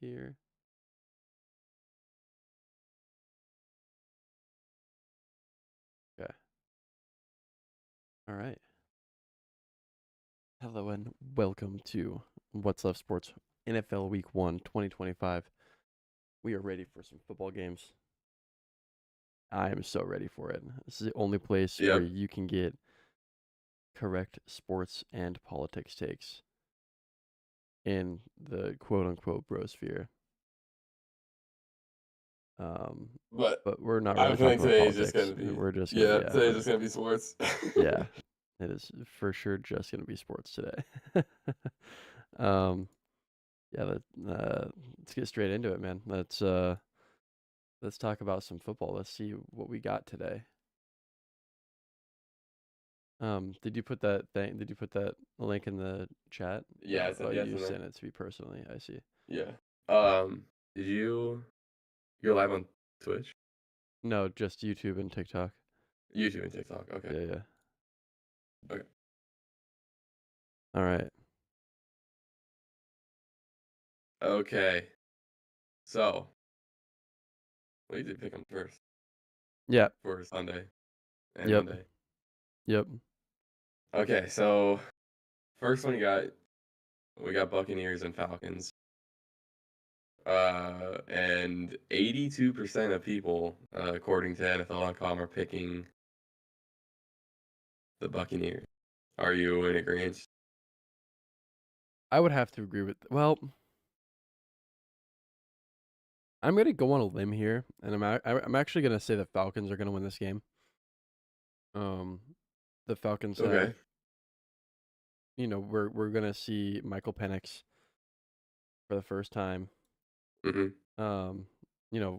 here. Okay. All right. Hello and welcome to What's Left Sports NFL Week 1 2025. We are ready for some football games. I am so ready for it. This is the only place where Yep. you can get correct sports and politics takes in the quote unquote brosphere. Um, But but we're not I really have a feeling talking about today is just politics. gonna be We're just gonna, yeah, yeah, today's just gonna be sports. yeah, it is for sure just gonna be sports today. um, yeah, let's get straight into it, man. Let's talk about some football. Let's see what we got today. Did you put that thing? Did you put that link in the chat? Yeah, I Oh, said yes you and then sent it to me personally. I see. yeah. Did you're live on Twitch, No, just YouTube and TikTok. YouTube and TikTok. Okay. Yeah, yeah. Okay. All right. Okay. So we did pick them first Yeah. for Sunday and Yep. Monday. Yep. Okay, so first one we got Buccaneers and Falcons. And 82% of people, according to NFL.com, are picking the Buccaneers. Are you in agreement? I would have to agree with. Well, I'm gonna go on a limb here, and I'm actually gonna say the Falcons are gonna win this game. Um, the Falcons have, Okay. we're gonna see Michael Penix for the first time. Mhm. Um,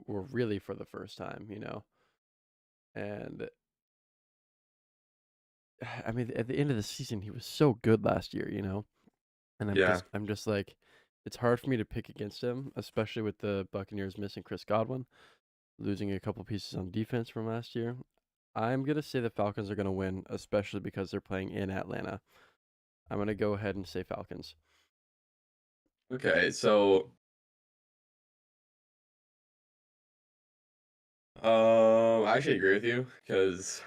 or really for the first time, and I mean, at the end of the season, he was so good last year, and Yeah. I'm just like, it's hard for me to pick against him, especially with the Buccaneers missing Chris Godwin, losing a couple pieces on defense from last year. I'm gonna say the Falcons are gonna win, especially because they're playing in Atlanta. I'm gonna go ahead and say Falcons. Okay. So, I actually agree with you because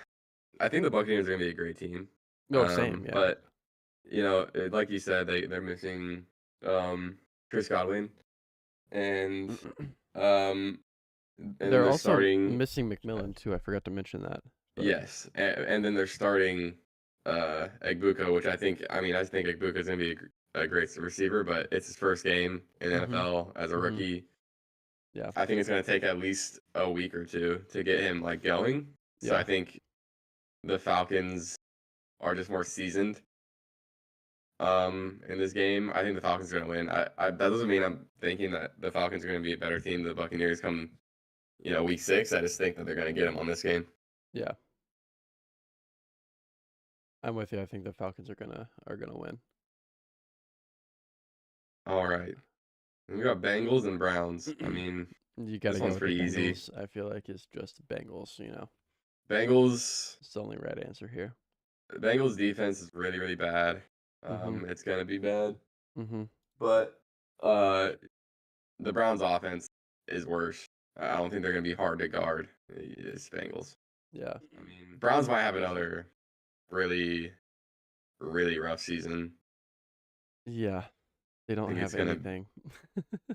I think the Buccaneers are gonna be a great team. No, same, yeah. But like you said, they're missing Chris Godwin, and um, then They're they're also starting. missing McMillan too. I forgot to mention that, but Yes, and then they're starting Egbuka, which I think Egbuka is gonna be a great receiver, but it's his first game in mhm, NFL as a mhm, rookie. yeah, I think it's gonna take at least a week or two to get him like going. So I yeah, think the Falcons are just more seasoned in this game. I think the Falcons are gonna win. That doesn't mean I'm thinking that the Falcons are gonna be a better team than the Buccaneers come, week 6. I just think that they're gonna get them on this game. yeah. I'm with you. I think the Falcons are gonna win. All right. We got Bengals and Browns. I mean, You got this to go one's with the pretty easy. Bengals. I feel like it's just Bengals. Bengals It's the only right answer here. Bengals defense is really, really bad. Mhm, It's gonna be bad. mhm. But uh the Browns offense is worse. I don't think they're gonna be hard to guard. It's Bengals. Yeah, I mean, Browns might have another really, really rough season. yeah. They I don't think have it's gonna anything.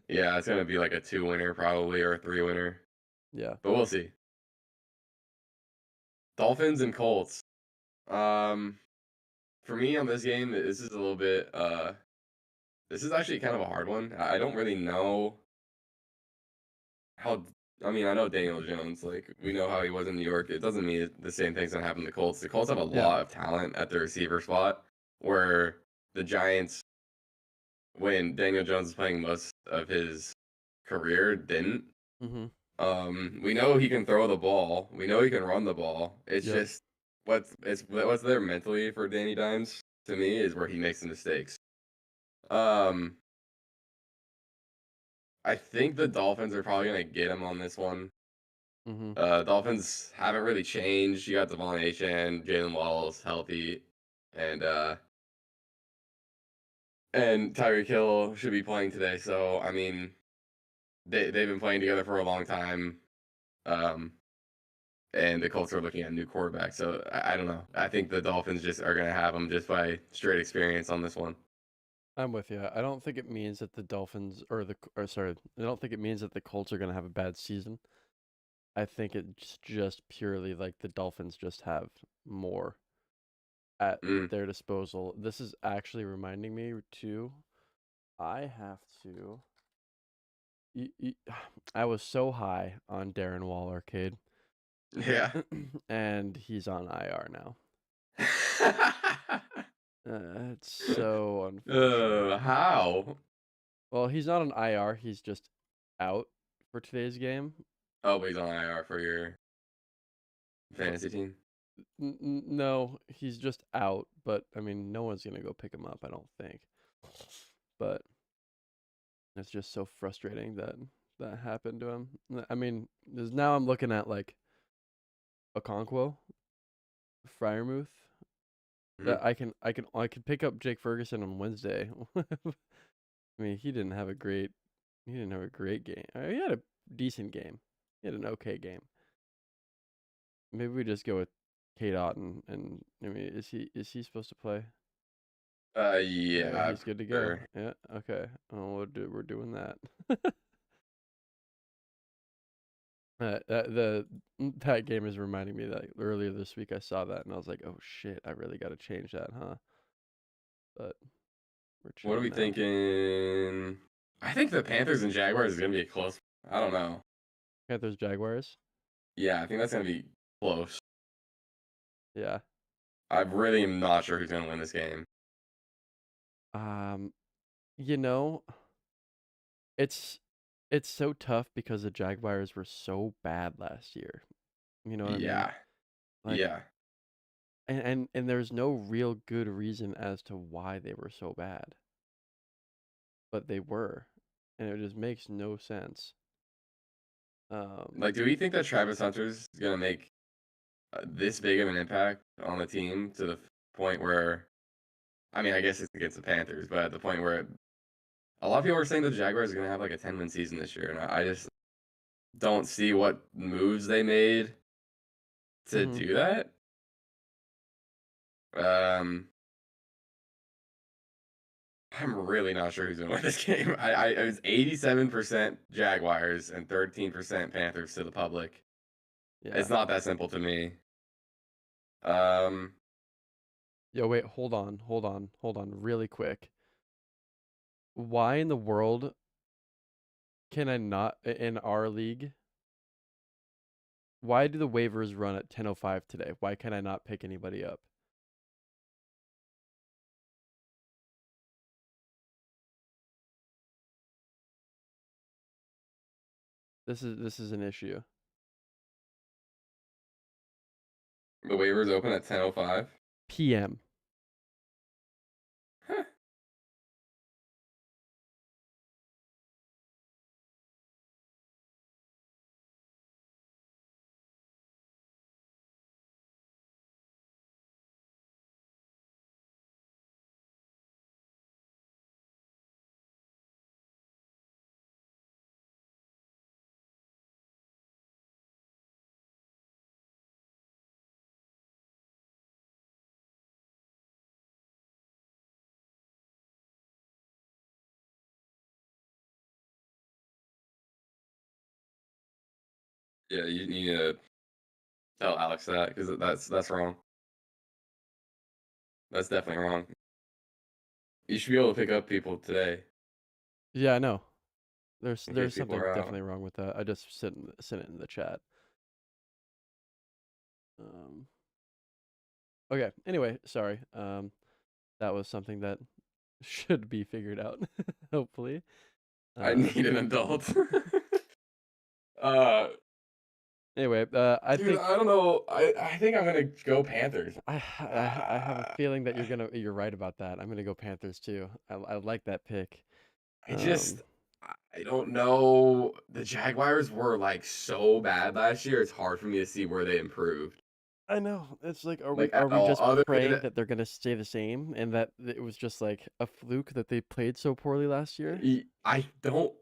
yeah, it's gonna be like a 2 winner probably or a 3 winner. Yeah. But we'll see. Dolphins and Colts. Um for me on this game, this is a little bit this is actually kind of a hard one. I don't really know how. I mean, I know Daniel Jones. Like we know how he was in New York. It doesn't mean the same thing's gonna happen to the Colts. The Colts have a Yeah. lot of talent at the receiver spot, where the Giants, when Daniel Jones is playing most of his career, didn't. Mhm. We know he can throw the ball. We know he can run the ball. It's Yep. just what's there mentally for Danny Dimes to me is where he makes the mistakes. Um, I think the Dolphins are probably gonna get him on this one. Mhm. Dolphins haven't really changed. You got Devon Achane, Jalen Waddle's healthy, and uh, and Tyreek Hill should be playing today. So I mean, they've been playing together for a long time, um, and the Colts are looking at new quarterback. So I don't know. I think the Dolphins just are gonna have them just by straight experience on this one. I'm with you. I don't think it means that the Dolphins or sorry, I don't think it means that the Colts are gonna have a bad season. I think it's just purely like the Dolphins just have more at Mm. their disposal. This is actually reminding me too. I have to. I was so high on Darren Waller, kid, Yeah. and he's on IR now. It's so unfortunate. How? Well, he's not on IR. He's just out for today's game. Oh, but he's on IR for your But fantasy team. no, he's just out. But I mean, no one's gonna go pick him up. I don't think. But it's just so frustrating that that happened to him. I mean, 'cause now I'm looking at like Okonkwo, Fryermuth. Mhm. That I can pick up Jake Ferguson on Wednesday. I mean, he didn't have a great game. He had a decent game. He had an okay game. Maybe we just go with Kate Otten, and I mean, is he supposed to play? Yeah, Yeah, he's good to go. sure. Yeah, okay. Oh, we're doing that. That game is reminding me that earlier this week I saw that and I was like, oh shit, I really got to change that, huh? But we're What are chilling we now. thinking? I think the Panthers and Jaguars is gonna be a close. I don't know. Panthers Jaguars. Yeah, I think that's gonna be close. Yeah. I really am not sure who's gonna win this game. Um, you know, it's it's so tough because the Jaguars were so bad last year. You know what I mean? Yeah, Like, yeah. and there's no real good reason as to why they were so bad, but they were, and it just makes no sense. Um, Like, do we think that Travis Hunter's gonna make this big of an impact on the team to the point where? I mean, I guess it's against the Panthers, but at the point where a lot of people are saying the Jaguars are gonna have like a 10-win season this year, and I just don't see what moves they made to mhm. do that. Um, I'm really not sure who's gonna win this game. It was 87% Jaguars and 13% Panthers to the public. Yeah. It's not that simple to me. Um, Yo, wait, hold on, really quick. Why in the world can I not in our league? Why do the waivers run at 10:05 today? Why can I not pick anybody up? This is an issue. the waivers open at 10:05. PM. Yeah, you need to tell Alex that because that's wrong. That's definitely wrong. You should be able to pick up people today Yeah, I know. There's in case there's people something are out. definitely wrong with that. I just sent it in the chat. Um, okay. Anyway, sorry. That was something that should be figured out, hopefully. I need an Um, adult. uh, anyway, I Dude, think I don't know. I think I'm gonna go Panthers. I have a Uh, feeling that you're right about that. I'm gonna go Panthers too. I like that pick. I Um, just I don't know. The Jaguars were like so bad last year. It's hard for me to see where they improved. I know. It's like, are we Like are at we all, just other praying than that they're gonna stay the same and that it was just like a fluke that they played so poorly last year? I don't.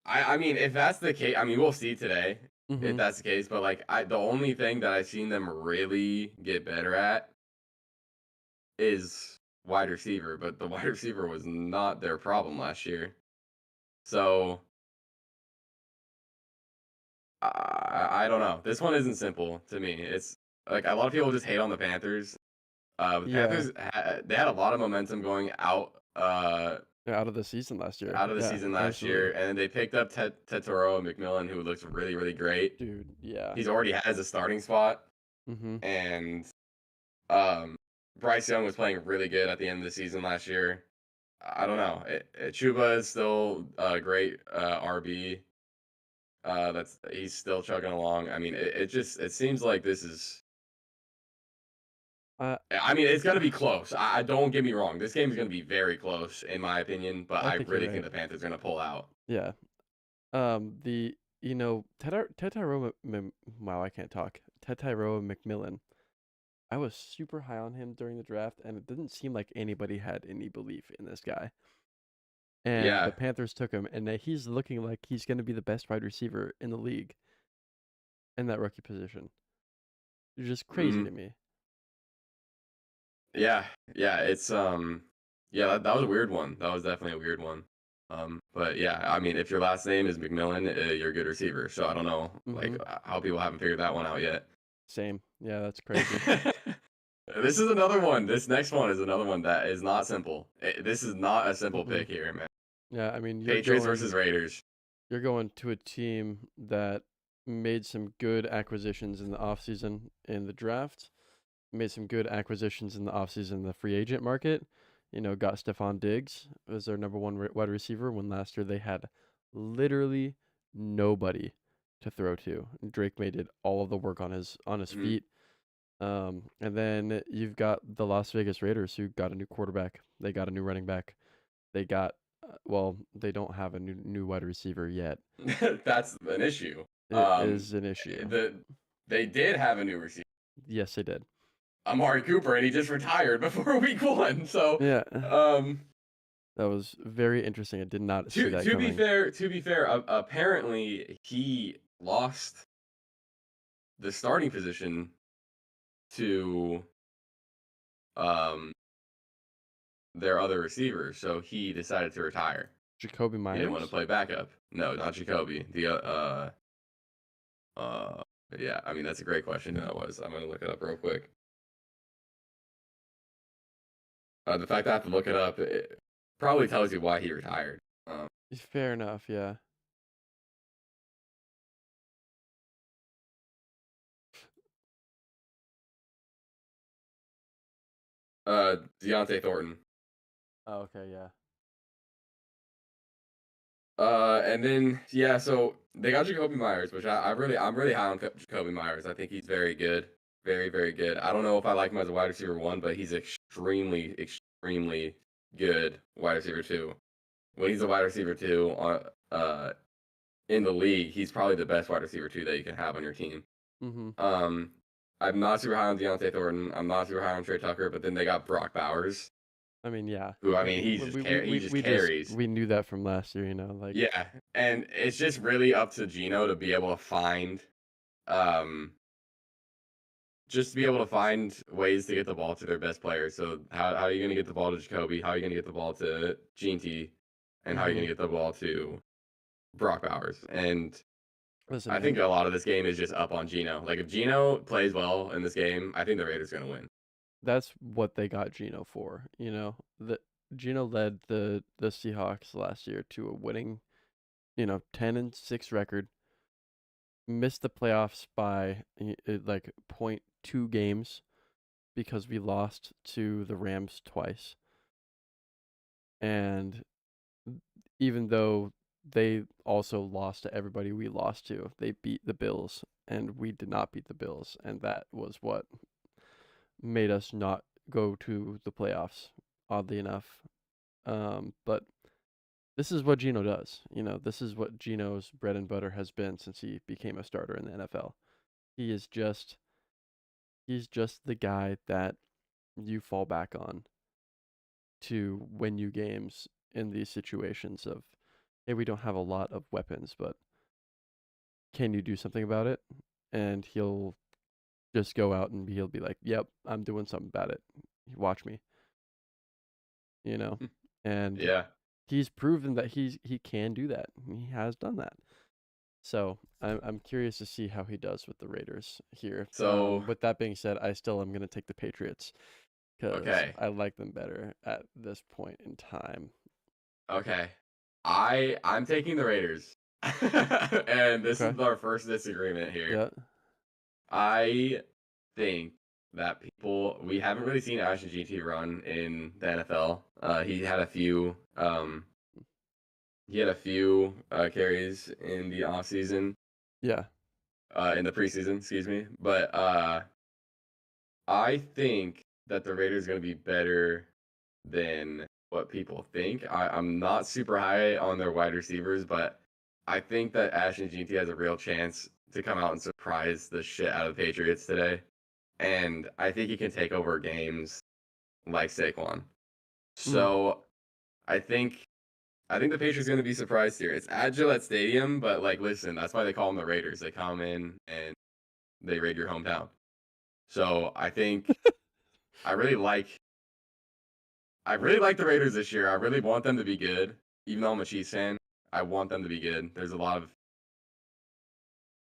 I mean, if that's the case, I mean, we'll see today if Mhm. that's the case. But like, the only thing that I've seen them really get better at is wide receiver. But the wide receiver was not their problem last year. So I don't know. This one isn't simple to me. It's like a lot of people just hate on the Panthers. The Yeah. Panthers they had a lot of momentum going Out of the season last year. out of the Yeah, season last absolutely. year, and then they picked up Tetoro McMillan, who looks really really great. Dude, yeah. He's already has a starting spot, Mhm. and um, Bryce Young was playing really good at the end of the season last year. I don't know. Chuba is still a great RB. That's he's still chugging along. I mean, it seems like this is. I I mean, it's gonna be close. I don't get me wrong. This game is gonna be very close in my opinion, but I I think you're really think right. the Panthers are gonna pull out. Yeah. The Tetaroa wow, I can't talk. Tetaroa McMillan. I was super high on him during the draft, and it didn't seem like anybody had any belief in this guy. And the Yeah. Panthers took him, and he's looking like he's going to be the best wide receiver in the league in that rookie position. It's just crazy to hmm me. Yeah. Yeah. Yeah. That was a weird one. That was definitely a weird one. But yeah, I mean, if your last name is McMillan, you're a good receiver. So I don't know, like, Mhm. how people haven't figured that one out yet. Same. Yeah, that's crazy. This is another one. This next one is another one that is not simple. This is not a simple Mm-mm. pick here, man. Yeah, I mean, Patriots versus Raiders. you're going to a team that made some good acquisitions in the offseason in the draft, made some good acquisitions in the offseason in the free agent market. Got Stephon Diggs as their number one wide receiver when last year they had literally nobody to throw to. Drake made it all of the work on his Mhm. feet. And then you've got the Las Vegas Raiders who got a new quarterback. They got a new running back. They got well, they don't have a new wide receiver yet. That's an issue. It is an issue. They did have a new receiver, Yes, they did. Amari Cooper, and he just retired before week one. So, Yeah, um, that was very interesting. I did not see to that to be coming. fair, apparently he lost the starting position to um their other receiver, so he decided to retire. Jacoby He didn't want to Myers? play backup. No, not Jacoby. Uh, yeah. I mean, that's a great question. Who that was? I'm gonna look it up real quick. The fact that I have to look it up it probably tells you why he retired. Um, Fair enough, yeah. Deontay Thornton. Oh, okay, yeah. And then yeah, so they got Jacoby Myers, which I'm really high on Jacoby Myers. I think he's very good, very very good. I don't know if I like him as a wide receiver one, but he's extremely good wide receiver two. When he's a wide receiver two in the league, he's probably the best wide receiver two that you can have on your team. Mhm. Um, I'm not super high on Deontay Thornton. I'm not super high on Trey Tucker, but then they got Brock Bowers, I mean, yeah. who I mean he just carries. We knew that from last year, like Yeah, and it's just really up to Gino to be able to find, um, just to be able to find ways to get the ball to their best players. So how are you going to get the ball to Jacoby? How are you going to get the ball to Gene T? And how are you going mhm. to get the ball to Brock Bowers? And Listen, I think man, a lot of this game is just up on Gino. Like if Gino plays well in this game, I think the Raiders are going to win. that's what they got Gino for. The Gino led the Seahawks last year to a winning, 10-6 record. Missed the playoffs by like point 0.2 games because we lost to the Rams twice. And even though they also lost to everybody we lost to, they beat the Bills and we did not beat the Bills, and that was what made us not go to the playoffs, oddly enough. But this is what Gino does. This is what Gino's bread and butter has been since he became a starter in the NFL. He is just he's just the guy that you fall back on to win you games in these situations of hey, we don't have a lot of weapons, but can you do something about it? And he'll just go out and he'll be like, yep, I'm doing something about it. Watch me, you know? And Yeah. he's proven that he can do that. He has done that. So I'm curious to see how he does with the Raiders here. So With that being said, I still am gonna take the Patriots because okay, I like them better at this point in time. okay. I'm taking the Raiders, and this Okay. is our first disagreement here. Yeah. I think that we haven't really seen Ashton GT run in the NFL. He had a few carries in the off season, Yeah. in the preseason, excuse me. But I think that the Raiders are going to be better than what people think. I'm not super high on their wide receivers, but I think that Ashton GT has a real chance to come out and surprise the shit out of the Patriots today. And I think he can take over games like Saquon. Mm. So I think I think the Patriots are going to be surprised here. It's at Gillette Stadium, but like, listen, that's why they call them the Raiders. They come in and they raid your hometown. So I think I really like I really like the Raiders this year. I really want them to be good. Even though I'm a Chiefs fan, I want them to be good. There's a lot of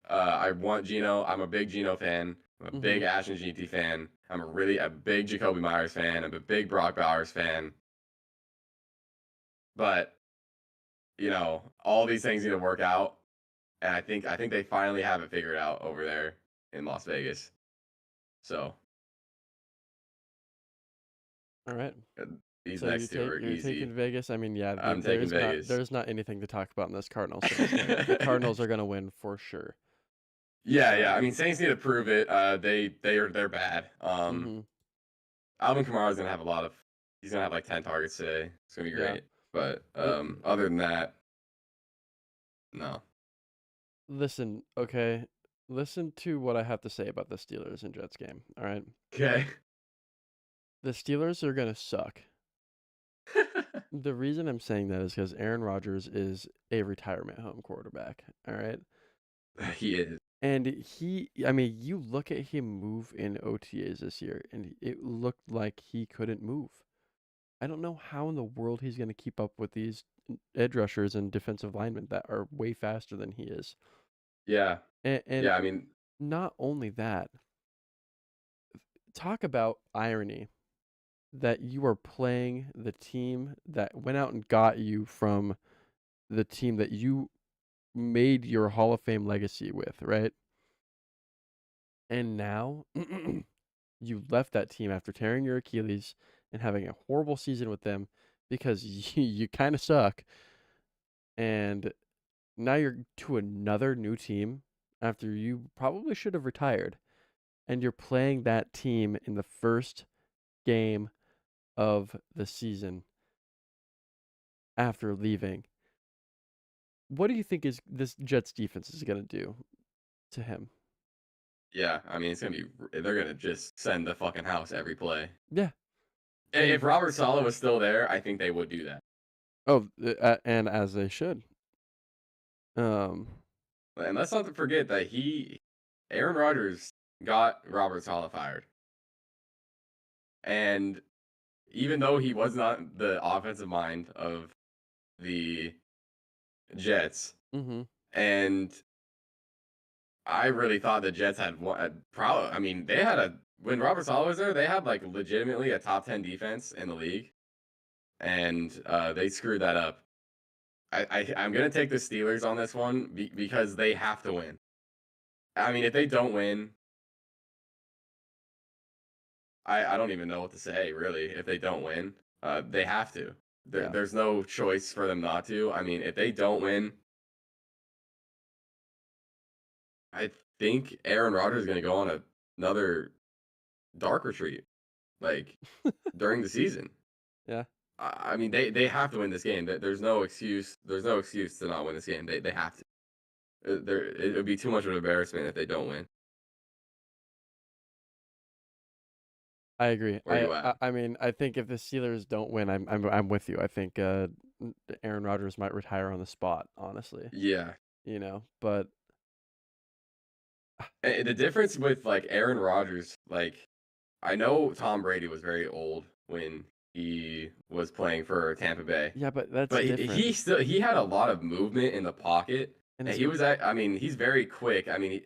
I want Geno. I'm a big Geno fan. I'm a big Mhm. Ashton GT fan. I'm a big Jacoby Myers fan. I'm a big Brock Bowers fan. But all these things need to work out, and I think they finally have it figured out over there in Las Vegas. So All right. uh, these So next two are you're easy. taking Vegas. I mean, yeah, I'm taking Vegas. there's not anything to talk about in this Cardinal Saints game. The Cardinals are gonna win for sure. Yeah. I Um. mean, Saints need to prove it. They're bad. Mhm. Alvin Kamara's gonna have he's gonna have like 10 targets today. It's gonna be Yeah. great. But L- other than that, no. Listen, okay. Listen to what I have to say about the Steelers and Jets game. All right. Okay. The Steelers are gonna suck. The reason I'm saying that is because Aaron Rodgers is a retirement home quarterback. All right. He is. And I mean, you look at him move in OTAs this year, and it looked like he couldn't move. I don't know how in the world he's going to keep up with these edge rushers and defensive linemen that are way faster than he is. Yeah. And Yeah. I mean, not only that, talk about irony that you are playing the team that went out and got you from the team that you made your Hall of Fame legacy with, right? And now you left that team after tearing your Achilles and having a horrible season with them because you kind of suck. And now you're to another new team after you probably should have retired. And you're playing that team in the first game of the season after leaving. What do you think is this Jets defense is going to do to him? yeah. I mean, they're gonna just send the fucking house every play. Yeah. If And Robert Saleh was still there, I think they would do that. and as they should. Um And let's not forget that Aaron Rodgers, got Robert Saleh fired. And even though he was not the offensive mind of the Jets, mhm. and I really thought the Jets had one. Probably, I mean, when Robert Saleh was there, they had like legitimately a top 10 defense in the league, and they screwed that up. I'm gonna take the Steelers on this one because they have to win. I mean, if they don't win, I don't even know what to say really. If they don't win, they have to. Yeah. There's no choice for them not to. I mean, if they don't win, I think Aaron Rodgers is gonna go on another dark retreat, like during the season. Yeah. I mean, they have to win this game. There's no excuse. There's no excuse to not win this game. They have to. It would be too much of an embarrassment if they don't win. I agree. Where you at? I mean, I think if the Steelers don't win, I'm with you. I think Aaron Rodgers might retire on the spot, honestly. Yeah. But The difference with like Aaron Rodgers, like I know Tom Brady was very old when he was playing for Tampa Bay, yeah, but that's but different. he had a lot of movement in the pocket, And and it's he was I mean he's very quick. I mean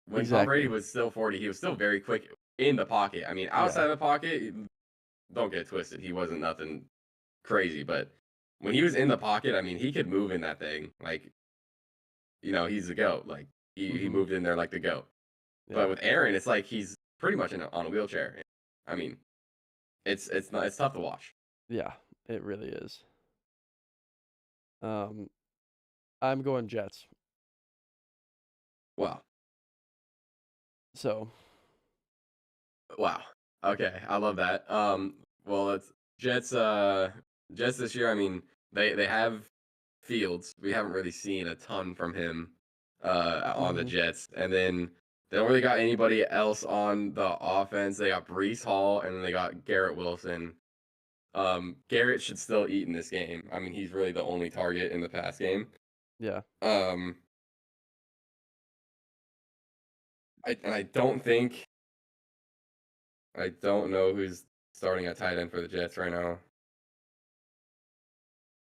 when Tom Brady exactly. was still 40, he was still very quick in the pocket. I mean outside Yeah. of the pocket, don't get it twisted, he wasn't nothing crazy, but when he was in the pocket, I mean he could move in that thing like he's the goat. Like he Mhm. moved in there like the goat. But Yeah. with Aaron, it's like he's pretty much on a wheelchair. I mean, it's not it's tough to watch. Yeah, it really is. Um I'm going Jets. Wow, So, wow. Okay, I love that. Well, it's Jets. Jets this year. I mean, they have Fields. We haven't really seen a ton from him on the mhm. Jets, and then they don't really got anybody else on the offense. They got Brees Hall, and then they got Garrett Wilson. Garrett should still eat in this game. I mean, he's really the only target in the pass game. Yeah. Um, I don't think I don't know who's starting at tight end for the Jets right now.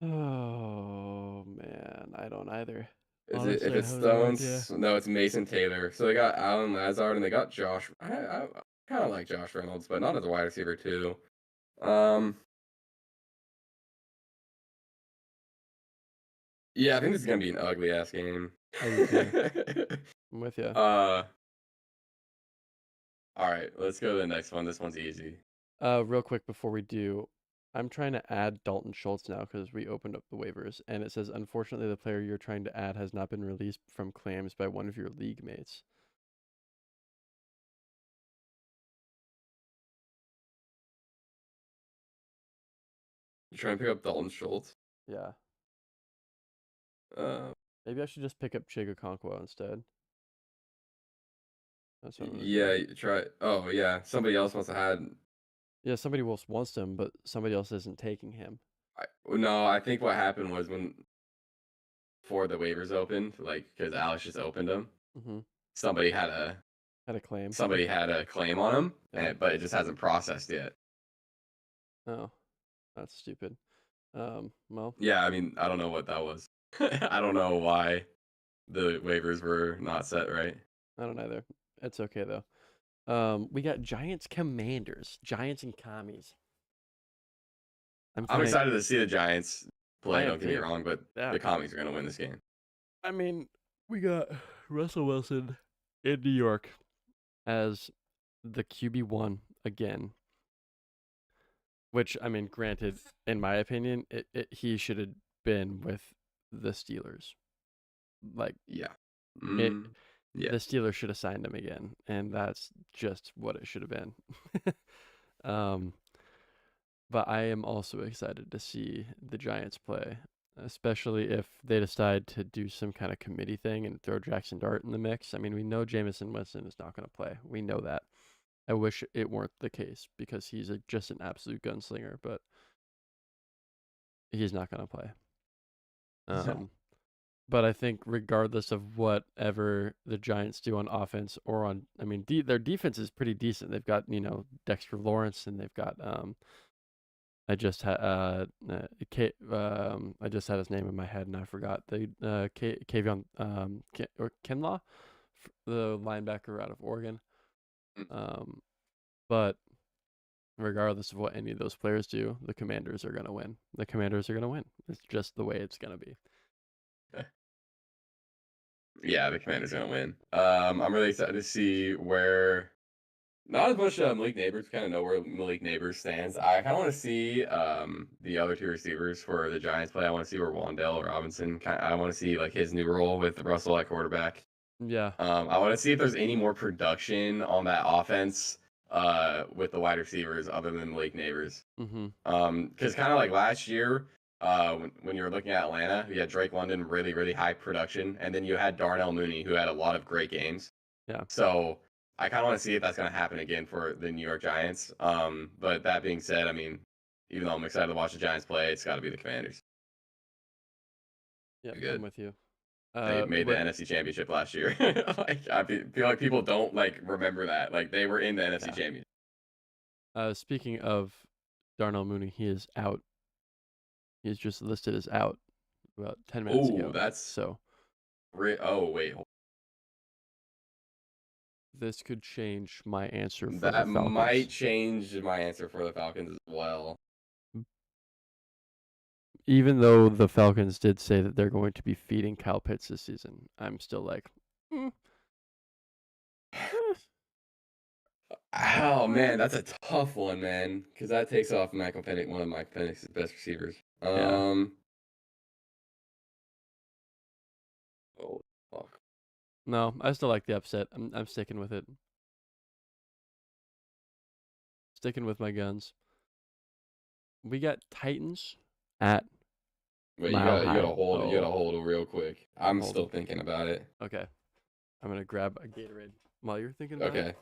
Oh man, I don't either. Is it if Honestly, I it's have no idea. Stones? No, it's Mason Taylor. So they got Alan Lazard and they got Josh. I kind of like Josh Reynolds, but not as a wide receiver too. Um, yeah, I think this is gonna be an ugly ass game. I do too. I'm with you. uh, all right, let's go to the next one. This one's easy. Real quick before we do, I'm trying to add Dalton Schultz now because we opened up the waivers, and it says, unfortunately, the player you're trying to add has not been released from claims by one of your league mates. You trying to pick up Dalton Schultz? Yeah. Uh, Maybe I should just pick up Chiga Conquo instead. That's what I'm gonna yeah, do. you try. Oh yeah, somebody else must have had. Yeah, somebody else wants him, but somebody else isn't taking him. No, I think what happened was when before the waivers opened, like because Alex just opened them, Mm-hmm. somebody had a Had a claim. claim on him, Yeah. but it just hasn't processed yet. Oh, that's stupid. Well, Yeah, I mean, I don't know what that was. I don't know why the waivers were not set right. I don't either. It's okay though. We got Giants Commanders. Giants and Commies. I'm I'm kind of. excited to see the Giants I play. am Don't get me too. wrong, but Yeah. the commies are gonna win this game. I mean, we got Russell Wilson in New York as the QB1 again. Which, I mean, granted, in my opinion, he should have been with the Steelers. Like, Yeah. it, Yeah. the Steelers should have signed him again, and that's just what it should have been. um, but I am also excited to see the Giants play, especially if they decide to do some kind of committee thing and throw Jackson Dart in the mix. I mean, we know Jameson Winston is not going to play. We know that. I wish it weren't the case because he's just an absolute gunslinger, but he's not going to play. Um, but I think regardless of whatever the Giants do on offense or on, I mean, their defense is pretty decent. They've got Dexter Lawrence, and they've got I just had I just had his name in my head and I forgot the Kavion or Kinlaw, the linebacker out of Oregon. Mm. But regardless of what any of those players do, the Commanders are gonna win. The Commanders are gonna win. It's just the way it's gonna be. Yeah, the Commanders gonna win. I'm really excited to see where. Not as much Malik Neighbors. Kind of know where Malik Neighbors stands. I kind of want to see the other two receivers for the Giants play. I want to see where Wandale Robinson. I want to see like his new role with Russell at quarterback. Yeah. I want to see if there's any more production on that offense with the wide receivers other than Malik Neighbors. Mm-hmm. Because kind of like last year, when you were looking at Atlanta, you had Drake London, really, really high production, and then you had Darnell Mooney, who had a lot of great games. Yeah. So I kind of want to see if that's going to happen again for the New York Giants. But that being said, I mean, even though I'm excited to watch the Giants play, it's got to be the Commanders. Yep, They're I'm good. with you. They made the What? NFC Championship last year. Like I feel like people don't like remember that. Like they were in the NFC Yeah. Championship. Speaking of Darnell Mooney, he is out. He's just listed as out about 10 minutes Oh, ago. that's So oh wait, this could change my answer for the that might Falcons. change my answer for the Falcons as well. Even though the Falcons did say that they're going to be feeding Kyle Pitts this season, I'm still like, Oh man, that's a tough one, man, because that takes off Michael Penix, one of Mike Penix's best receivers. yeah. Oh fuck. No, I still like the upset. I'm sticking with it. Sticking with my guns. We got Titans at Wait, Mile you gotta High. hold you gotta Oh, hold it real quick. I'm I'm still holding. thinking about it. Okay, I'm gonna grab a Gatorade while you're thinking about it. Okay.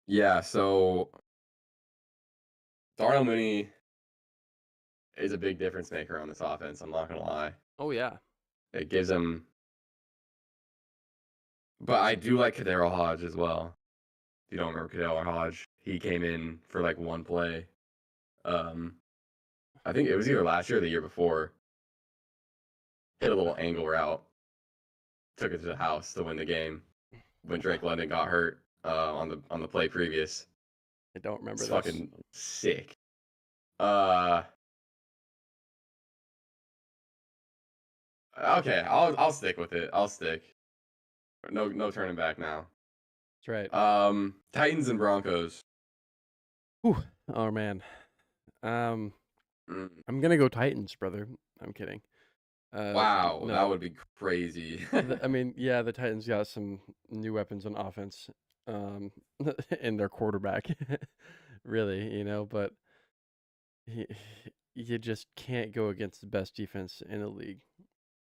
Yeah, so Darnell Mooney is a big difference maker on this offense. I'm not gonna lie. Oh yeah, It gives him, but I do like Kadero Hodge as well. If you don't remember Kadero Hodge, he came in for like one play. Um, I think it was either last year or the year before. Hit a little angle route, took it to the house to win the game when Drake London got hurt on the play previous. I don't remember It's this. fucking sick. Okay, I'll stick with it. I'll stick. No turning back now. That's right. Titans and Broncos. Whew. Oh man. Mm, I'm gonna go Titans, brother. I'm kidding. wow, that No. would be crazy. I mean, yeah, the Titans got some new weapons on offense, in their quarterback, really, but he, you just can't go against the best defense in the league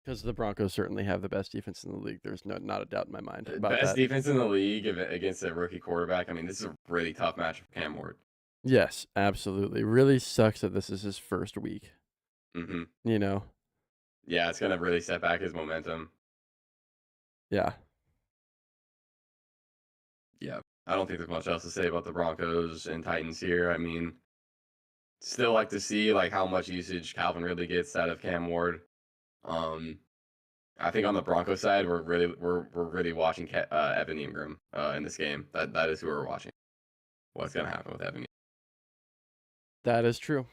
because the Broncos certainly have the best defense in the league. There's not a doubt in my mind about Best that. defense in the league against a rookie quarterback. I mean, this is a really tough match for Cam Ward. Yes, absolutely. Really sucks that this is his first week. Mm-hmm. Yeah, it's gonna really set back his momentum. Yeah. I don't think there's much else to say about the Broncos and Titans here. I mean, still like to see like how much usage Calvin Ridley gets out of Cam Ward. I think on the Broncos side, we're really watching Evan Ingram in this game. That is who we're watching. What's gonna happen with Evan? That is true.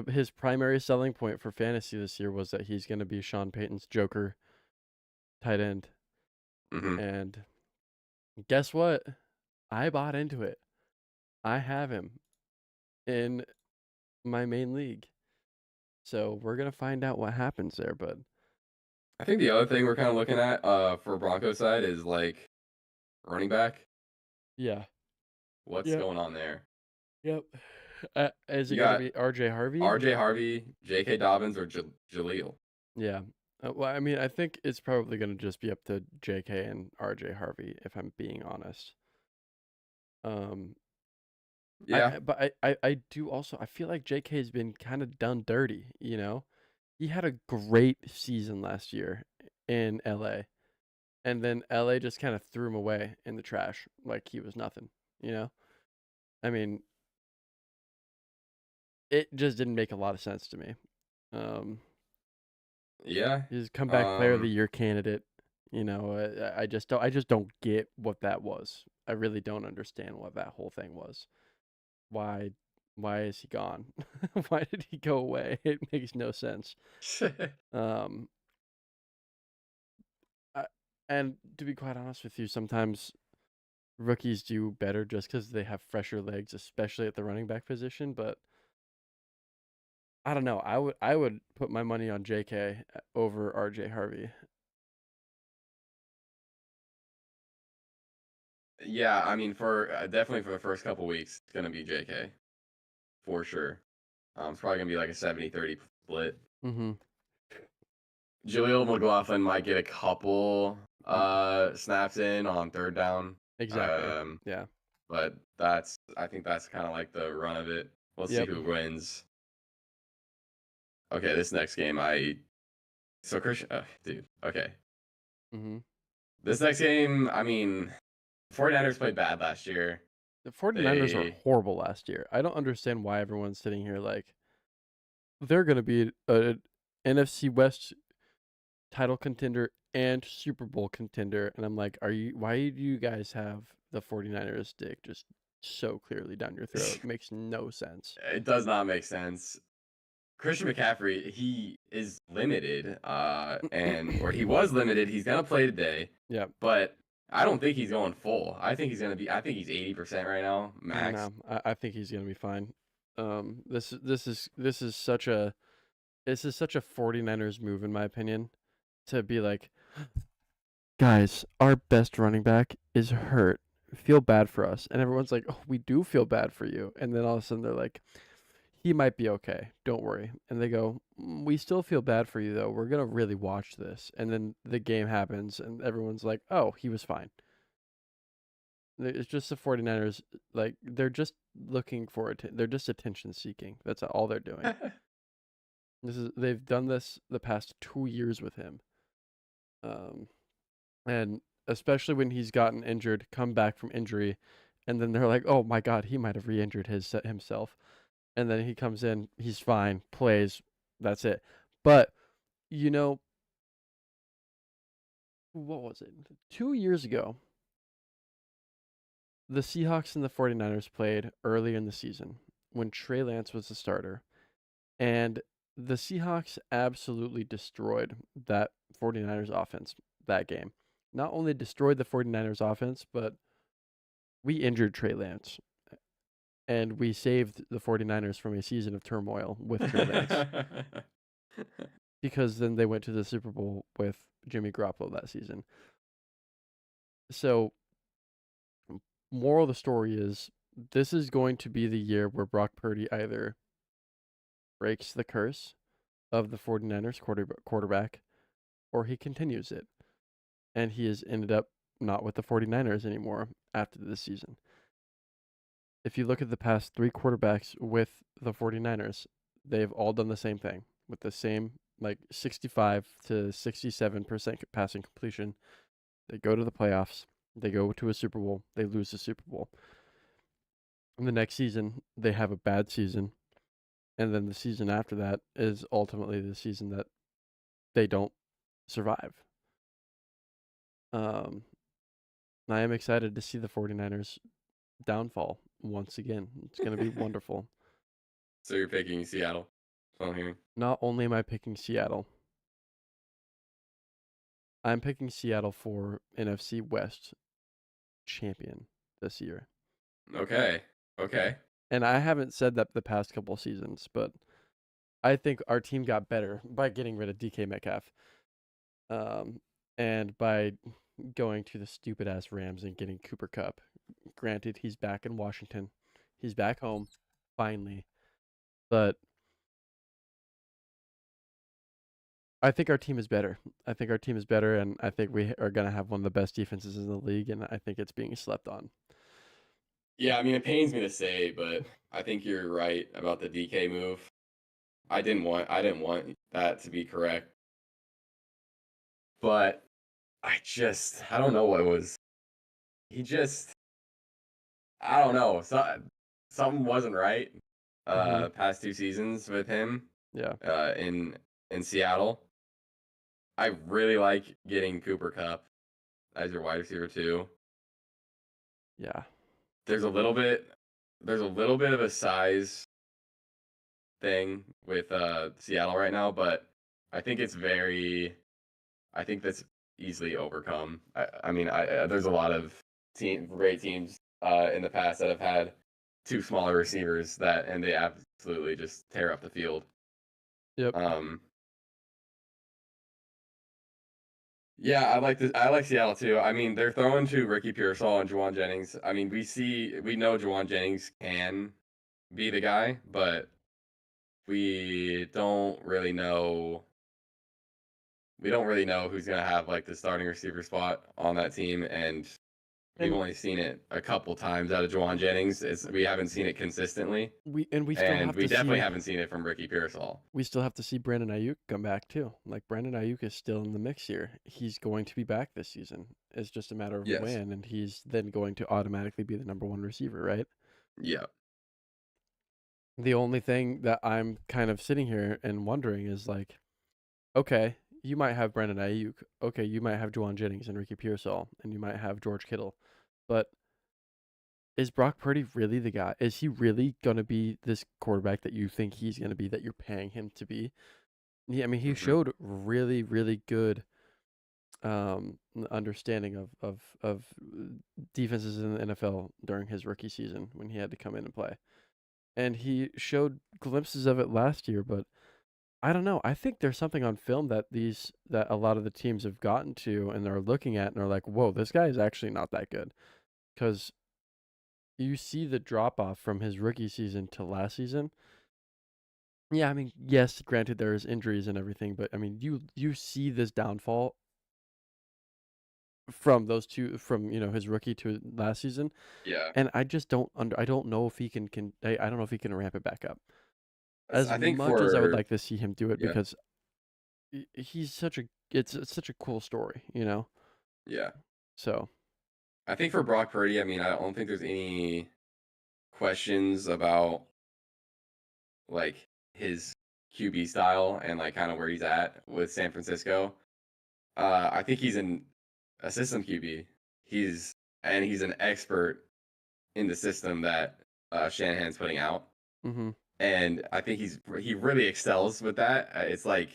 His primary selling point for fantasy this year was that he's going to be Sean Payton's Joker tight end. Mm-hmm. And guess what? I bought into it. I have him in my main league. So we're going to find out what happens there, bud. I think the other thing we're kind of looking at for Broncos side is like running back. Yeah. What's Yep. going on there? Yep. Is it You going got to be RJ Harvey? RJ Harvey, J.K. Dobbins, or Jaleel? Yeah. Well, I mean, I think it's probably going to just be up to JK and RJ Harvey, if I'm being honest. Yeah. I do also, I feel like JK has been kind of done dirty, He had a great season last year in LA, and then LA just kind of threw him away in the trash like he was nothing, I mean, it just didn't make a lot of sense to me. Yeah. He's comeback player of the year candidate. I just don't get what that was. I really don't understand what that whole thing was. Why is he gone? Why did he go away? It makes no sense. Um and to be quite honest with you, sometimes rookies do better just cuz they have fresher legs, especially at the running back position, but I don't know. I would put my money on JK over RJ Harvey. Yeah, I mean, for definitely for the first couple weeks, it's gonna be J.K. for sure. It's probably gonna be like a 70-30 split. Mhm. Jaleel McLaughlin might get a couple Mhm. snaps in on third down. Exactly. Um, Yeah. but I think that's kind of like the run of it. Let's see Yep. who wins. Okay, this next game I so Christian dude, okay. Mhm. This next game, I mean, 49ers played bad last year. The 49ers were They horrible last year. I don't understand why everyone's sitting here like they're going to be a NFC West title contender and Super Bowl contender. And I'm like, why do you guys have the 49ers stick just so clearly down your throat? It makes no sense. it does not make sense. Christian McCaffrey, he is limited, and or he was limited. He's gonna play today, Yeah. but I don't think he's going full. I think he's gonna be. I think he's 80% right now, max. No, I think he's gonna be fine. This is such a 49ers move in my opinion to be like, guys, our best running back is hurt. Feel bad for us, and everyone's like, oh, we do feel bad for you, and then all of a sudden they're like, he might be okay. Don't worry. And they go, we still feel bad for you though. We're gonna really watch this. And then the game happens, and everyone's like, oh, he was fine. It's just the 49ers, like, they're just looking for it. They're just attention seeking. That's all they're doing. They've done this the past 2 years with him. Um, and especially when he's gotten injured, come back from injury, and then they're like, oh my God, he might have re injured himself. And then he comes in, he's fine, plays, that's it. But, you know, what was it? 2 years ago, the Seahawks and the 49ers played early in the season when Trey Lance was the starter. And the Seahawks absolutely destroyed that 49ers offense that game. Not only destroyed the 49ers offense, but we injured Trey Lance. And we saved the 49ers from a season of turmoil with Trey Lance. Because then they went to the Super Bowl with Jimmy Garoppolo that season. So, moral of the story is this is going to be the year where Brock Purdy either breaks the curse of the 49ers quarterback or he continues it. And he has ended up not with the 49ers anymore after this season. If you look at the past three quarterbacks with the 49ers, they've all done the same thing with the same like 65 to 67% passing completion. They go to the playoffs, they go to a Super Bowl, they lose the Super Bowl. And the next season, they have a bad season. And then the season after that is ultimately the season that they don't survive. Um, I am excited to see the 49ers downfall once again. It's going to be wonderful. So you're picking Seattle? Oh, hearing. Not only am I picking Seattle, I'm picking Seattle for NFC West champion this year. Okay. Okay. And I haven't said that the past couple seasons, but I think our team got better by getting rid of DK Metcalf. And by going to the stupid ass Rams and getting Cooper Cup. Granted, he's back in Washington. He's back home, finally. But I think our team is better. I think our team is better, and I think we are going to have one of the best defenses in the league, and I think it's being slept on. Yeah, I mean, it pains me to say, but I think you're right about the DK move. I didn't want that to be correct, but I don't know what it was. He just, I don't know. Something wasn't right. Mm-hmm. Past 2 seasons with him, Yeah. in Seattle. I really like getting Cooper Cup as your wide receiver too. Yeah. There's a little bit, there's a little bit of a size thing with Seattle right now, but I think it's very I think that's easily overcome. I mean, there's a lot of great teams in the past that have had two smaller receivers and they absolutely just tear up the field. Yep. Um, yeah, I like Seattle too. I mean, they're throwing to Ricky Pearsall and Juwan Jennings. I mean, we know Juwan Jennings can be the guy, but we don't really know we don't really know who's gonna have like the starting receiver spot on that team, and we've And only seen it a couple times out of Jawan Jennings. We haven't seen it consistently, we still and have we to definitely see haven't seen it from Ricky Pearsall. Brandon Ayuk come back too. Like Brandon Ayuk is still in the mix here. He's going to be back this season. It's just a matter of Yes. when, and he's then going to automatically be the number one receiver, right? Yeah. The only thing that I'm kind of sitting here and wondering is like, okay, you might have Brandon Ayuk. Okay, you might have Juwan Jennings and Ricky Pearsall, and you might have George Kittle. But is Brock Purdy really the guy? Is he really going to be this quarterback that you think he's going to be, that you're paying him to be? Yeah, I mean, he Hmm. showed really, really good understanding of defenses in the NFL during his rookie season when he had to come in and play. And he showed glimpses of it last year, but I don't know. I think there's something on film that a lot of the teams have gotten to and they're looking at and are like, "Whoa, this guy is actually not that good." Cuz you see the drop off from his rookie season to last season. Yeah, I mean, yes, granted there's injuries and everything, but I mean, you see this downfall from those two, from his rookie to last season, Yeah. and I just I don't know if he I don't know if he can ramp it back up as I think much as I would for like to see him do it, yeah, because he's such a it's such a cool story. yeah. So I think for Brock Purdy, I mean, I don't think there's any questions about like his QB style and like kind of where he's at with San Francisco. I think he's a system QB. He's an expert in the system that Shanahan's putting out, hmm and I think he really excels with that. It's like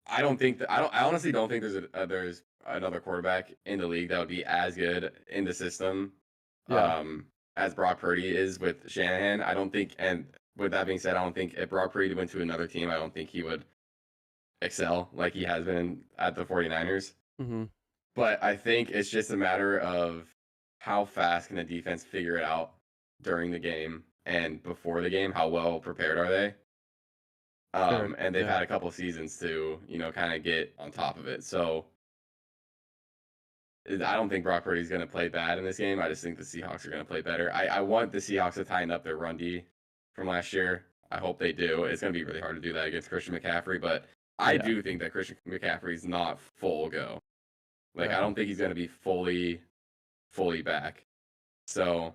I don't think that I honestly don't think there's another quarterback in the league that would be as good in the system yeah. as Brock Purdy is with Shanahan. I don't think, and with that being said, I don't think if Brock Purdy went to another team, I don't think he would excel like he has been at the 49ers. hmm But I think it's just a matter of how fast can the defense figure it out during the game and before the game. How well prepared are they? Sure. And they've Yeah. had a couple seasons to kind of get on top of it. So I don't think Brock Purdy's going to play bad in this game. I just think the Seahawks are going to play better. I want the Seahawks to tighten up their run D from last year. I hope they do. It's going to be really hard to do that against Christian McCaffrey, but I Yeah. do think that Christian McCaffrey's not full go. Like I Yeah. don't think he's going to be fully back. So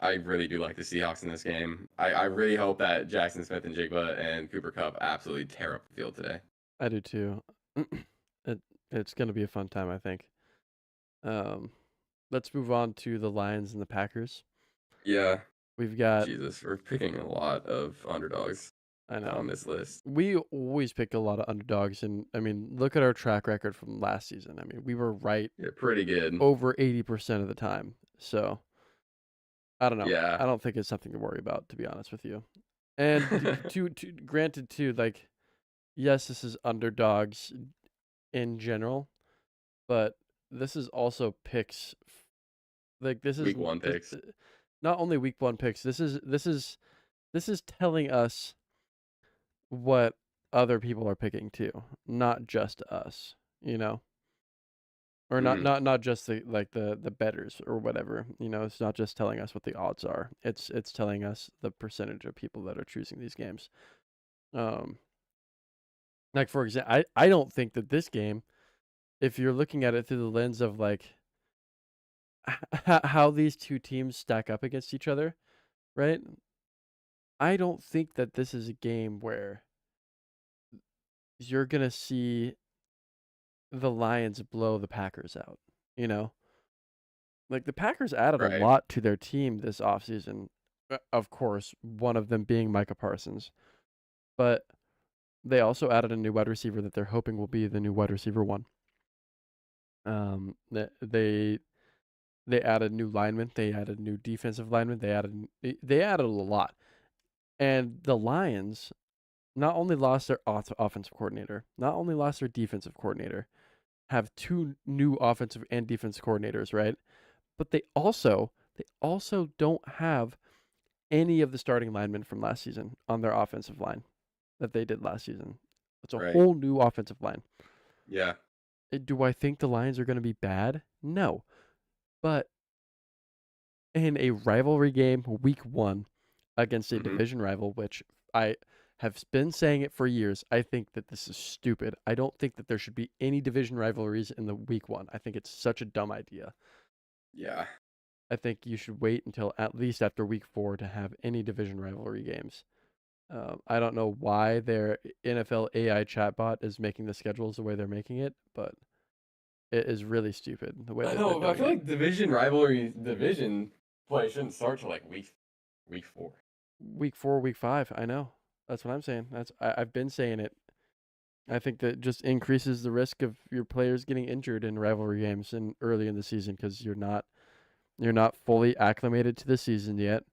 I really do like the Seahawks in this game. I really hope that Jackson Smith and Jigba and Cooper Kupp absolutely tear up the field today. I do too. It's gonna be a fun time, I think. Um, let's move on to the Lions and the Packers. Yeah, We've got, Jesus, we're picking a lot of underdogs I on know, this list. we always pick a lot of underdogs, and I mean, look at our track record from last season. I mean, we were right Yeah, pretty good. over 80% of the time. So I don't know. Yeah. I don't think it's something to worry about, to be honest with you. And granted too, like, yes, this is underdogs in general, but this is also picks. Like this is Week one this, picks. not only week one picks. This is telling us what other people are picking too, not just us. You know, or not Hmm. not not just the betters or whatever. It's not just telling us what the odds are. It's telling us the percentage of people that are choosing these games. Um, like for example, I don't think that this game, if you're looking at it through the lens of like how these two teams stack up against each other, right? I don't think that this is a game where you're going to see the Lions blow the Packers out, you know? Like the Packers added a Right. lot to their team this offseason. Of course, one of them being Micah Parsons. But they also added a new wide receiver that they're hoping will be the new wide receiver one. They added new linemen, they added new defensive linemen, they added a lot. And the Lions not only lost their offensive coordinator, not only lost their defensive coordinator, have two new offensive and defensive coordinators, right? But they also don't have any of the starting linemen from last season on their offensive line that they did last season. It's a Right. whole new offensive line. Yeah. Do I think the Lions are going to be bad? No. But in a rivalry game, week 1, against a Hmm. division rival, which I have been saying it for years, I think that this is stupid. I don't think that there should be any division rivalries in the week 1. I think it's such a dumb idea. Yeah. I think you should wait until at least after week 4 to have any division rivalry games. I don't know why their NFL AI chatbot is making the schedules the way they're making it, but it is really stupid the way I that they're know, but I doing feel it. like division play shouldn't start till like week 4. Week 4, week 5, I know. That's what I'm saying. I've been saying it. I think that just increases the risk of your players getting injured in rivalry games and early in the season because you're not fully acclimated to the season yet.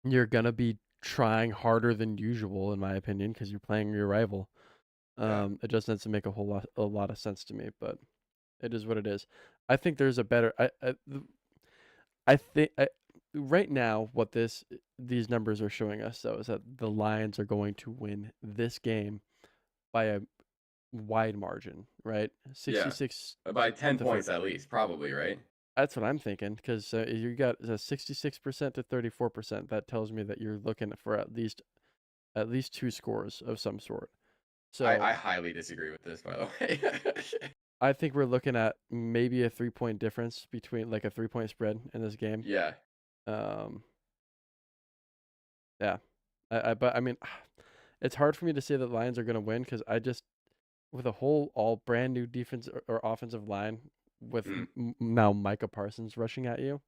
You're gonna be trying harder than usual, in my opinion, because you're playing your rival. Yeah. It just doesn't make a lot of sense to me, but it is what it is. I think there's a better. I think right now what these numbers are showing us though is that the Lions are going to win this game by a wide margin, right? Yeah. 66 By 10 to 30. points at least, probably, right? That's what I'm thinking because you got a 66% to 34%. That tells me that you're looking for at least 2 scores of some sort. So I highly disagree with this, by the way. I think we're looking at maybe a 3-point difference between like a 3-point spread in this game. Yeah. Um, yeah, but I mean, it's hard for me to say that Lions are going to win because I just with a whole all brand new defense or offensive line with Mm. now Micah Parsons rushing at you.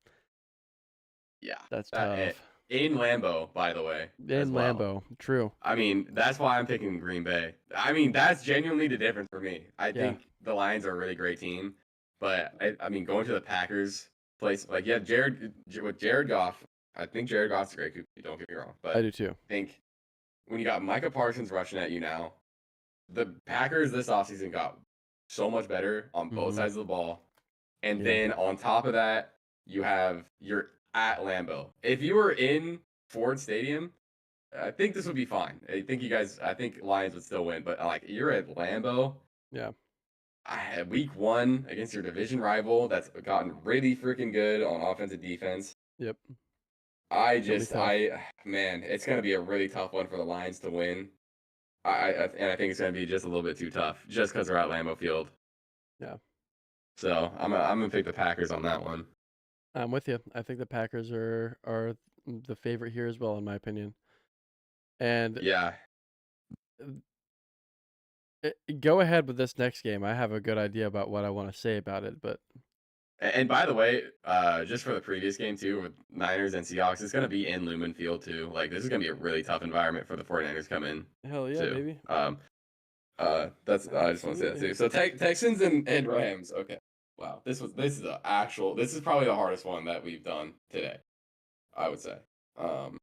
Yeah. That's That, tough. in Lambeau, by the way, as In well. Lambeau, true. I mean, that's why I'm picking Green Bay. I mean, that's genuinely the difference for me. I Yeah. think the Lions are a really great team, but I mean, going to the Packers place, like, yeah, with Jared Goff, I think Jared Goff's a great QB, don't get me wrong, but I do too. I think when you got Micah Parsons rushing at you now, the Packers this offseason got so much better on both Hmm. sides of the ball. And Yeah. then on top of that, you're at Lambeau. If you were in Ford Stadium, I think this would be fine. I think Lions would still win, but like you're at Lambeau. Yeah. I had week 1 against your division rival that's gotten really freaking good on offense and defense. Yep. I It's gonna be just, tough. man, it's gonna be a really tough one for the Lions to win. And I think it's gonna be just a little bit too tough, just because we're at Lambeau Field. Yeah. So I'm gonna pick the Packers on that one. I'm with you. I think the Packers are the favorite here as well, in my opinion. And Yeah, go ahead with this next game. I have a good idea about what I want to say about it, but and by the way, just for the previous game too, with Niners and Seahawks, it's gonna be in Lumen Field too. Like this is gonna be a really tough environment for the 49ers come in hell yeah, too. baby. That's I just want to say that Absolutely. too. So Texans and Rams. Okay. Wow. This is probably the hardest one that we've done today, I would say. Um,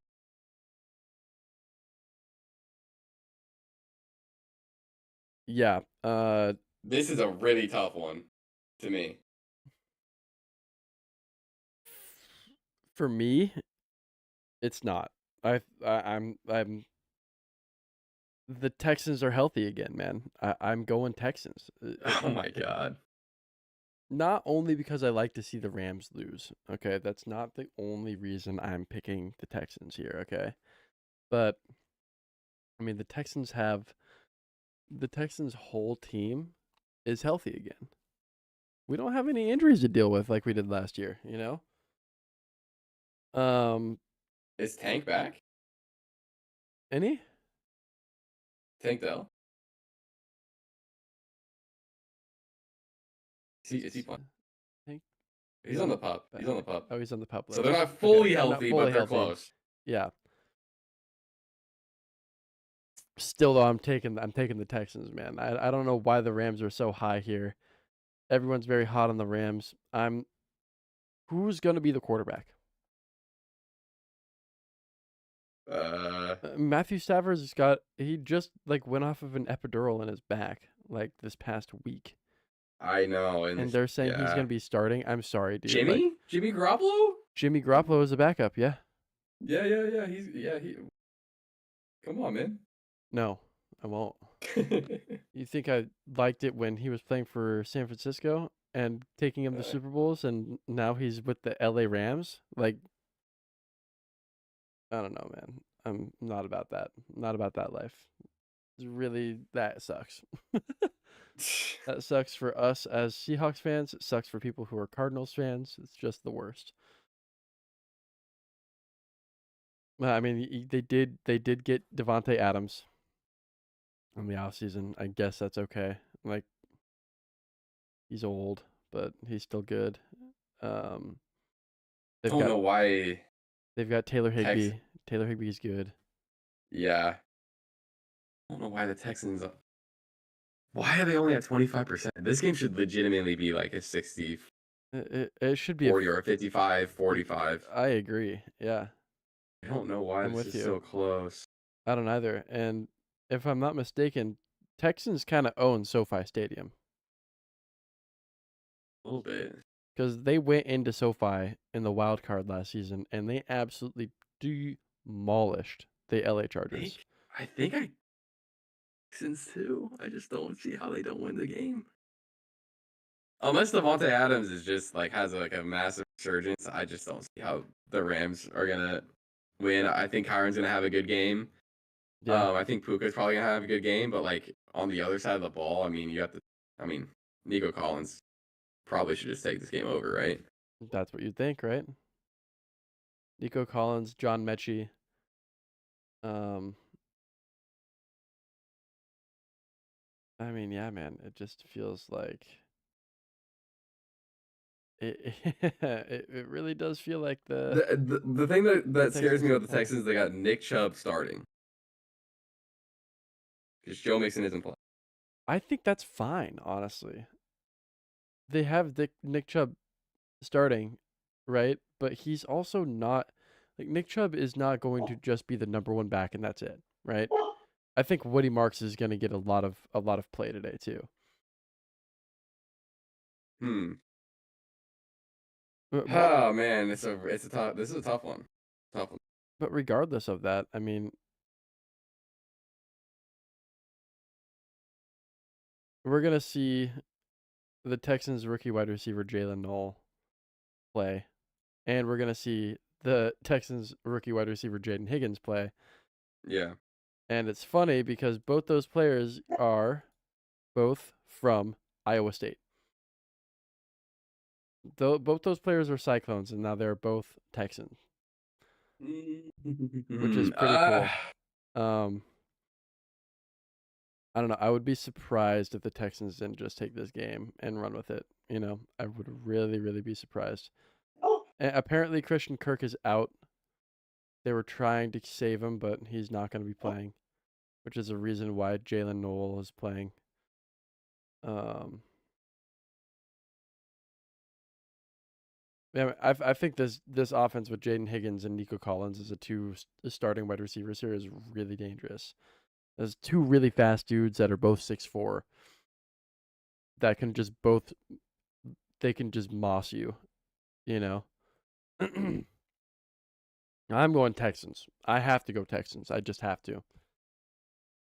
Yeah. this is a really tough one to me. For me, it's not. I'm the Texans are healthy again, man. I'm going Texans. Oh my god. Not only because I like to see the Rams lose. Okay, that's not the only reason I'm picking the Texans here, okay? But I mean, the Texans whole team is healthy again. We don't have any injuries to deal with like we did last year, you know? Um, Is Tank back? any? Tank Dell? Is he playing? I think He's on the pup. He's on the pup. Oh, he's on the pup So list. they're not Okay, fully they're not healthy, fully but they're healthy. close. Yeah. Still though, I'm taking the Texans, man. I don't know why the Rams are so high here. Everyone's very hot on the Rams. Who's gonna be the quarterback? Matthew Stafford he just like went off of an epidural in his back like this past week, I know, and they're saying he's yeah. gonna be starting. I'm sorry, dude. Like Jimmy Garoppolo? Jimmy Garoppolo is a backup. Yeah. Yeah. He. Come on, man. No, I won't. You think I liked it when he was playing for San Francisco and taking him to Uh, Super Bowls, and now he's with the LA Rams? Like, I don't know, man. I'm not about that. Not about that life. Really, that sucks. That sucks for us as Seahawks fans. It sucks for people who are Cardinals fans. It's just the worst. Well, I mean, they did get Devonte Adams in the offseason. I guess that's okay. Like, he's old, but he's still good. Um, they've don't got know why they've got Taylor Tex. Higbee. Taylor Higbee's good. Yeah, I don't know why the Texans. Why are they only at 25%? This game should legitimately be like a 60, It should be 40 or a 55, 45. I agree. Yeah, I don't know why I'm this with is you. so close. I don't either. And if I'm not mistaken, Texans kind of own SoFi Stadium A little bit. because they went into SoFi in the wild card last season and they absolutely demolished the LA Chargers. I think I Texans too. I just don't see how they don't win the game. Unless Devontae Adams is just like has like a massive resurgence, I just don't see how the Rams are gonna win. I think Kyron's gonna have a good game. Yeah, I think Puka's probably gonna have a good game, but like on the other side of the ball, I mean, you have to. I mean, Nico Collins probably should just take this game over, right? that's what you'd think, right? Nico Collins, John Mechie. Um, I mean, yeah, man, it just feels like it. It really does feel like The thing the that scares Texans me are about the playing. Texans, they got Nick Chubb starting because Joe Mixon isn't playing. I think that's fine, honestly. They have Nick Chubb starting, right? But he's also not like Nick Chubb is not going to just be the number one back and that's it, right? I think Woody Marks is going to get a lot of play today too. Hmm. But Oh man, it's a tough. This is a tough one. Tough one. but regardless of that, I mean, we're gonna see the Texans rookie wide receiver Jalen Knoll play, and we're gonna see the Texans rookie wide receiver Jaden Higgins play. Yeah. And it's funny because both those players are both from Iowa State. Both those players were Cyclones, and now they're both Texans, which is pretty cool. Um, I don't know. I would be surprised if the Texans didn't just take this game and run with it. You know, I would really, really be surprised. And apparently, Christian Kirk is out. They were trying to save him, but he's not going to be playing, which is a reason why Jalen Noel is playing. Um, Yeah, I think this offense with Jaden Higgins and Nico Collins as starting wide receivers here is really dangerous. There's two really fast dudes that are both 6'4" that can just both they can just moss you, you know. I'm going Texans. I have to go Texans. I just have to.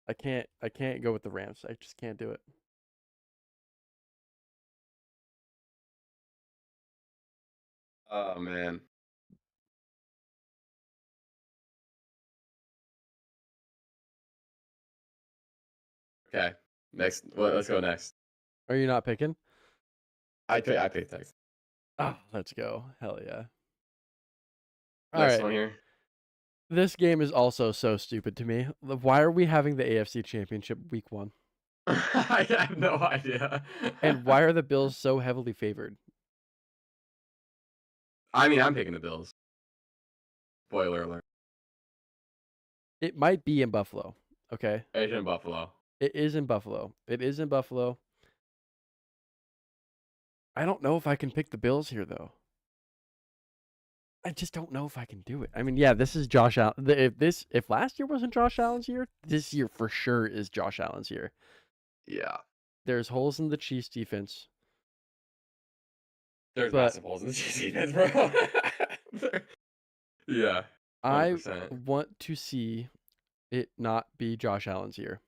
I can't go with the Rams. I just can't do it. Oh man. Okay. Next. Well, let's go next. Are you not picking? I picked Texas. Oh, let's go. Hell yeah. All Next right. one here. This game is also so stupid to me. Why are we having the AFC Championship week 1? I have no idea. And why are the Bills so heavily favored? I mean, I'm picking the Bills. Spoiler alert. It might be in Buffalo. Okay. Asian Buffalo. It is in Buffalo. It is in Buffalo. I don't know if I can pick the Bills here though. I just don't know if I can do it. I mean, yeah, this is Josh Allen. If last year wasn't Josh Allen's year, this year for sure is Josh Allen's year. Yeah. There's holes in the Chiefs defense. There's But massive holes in the defense, bro. Yeah. I 100%. want to see it not be Josh Allen's year.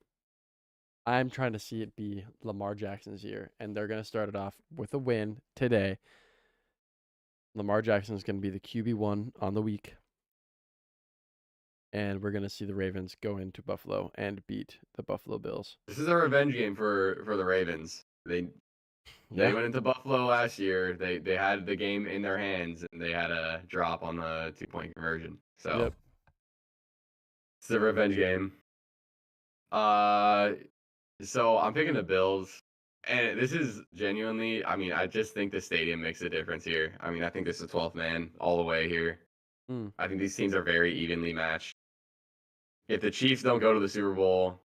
I'm trying to see it be Lamar Jackson's year, and they're going to start it off with a win today. Lamar Jackson is going to be the QB1 on the week, and we're going to see the Ravens go into Buffalo and beat the Buffalo Bills. This is a revenge game for the Ravens. They went into Buffalo last year. They had the game in their hands, and they had a drop on the 2-point conversion. So Yep. it's a revenge game. So I'm picking the Bills, and this is genuinely. I mean, I just think the stadium makes a difference here. I mean, I think this is 12th man all the way here. I think these teams are very evenly matched. If the Chiefs don't go to the Super Bowl,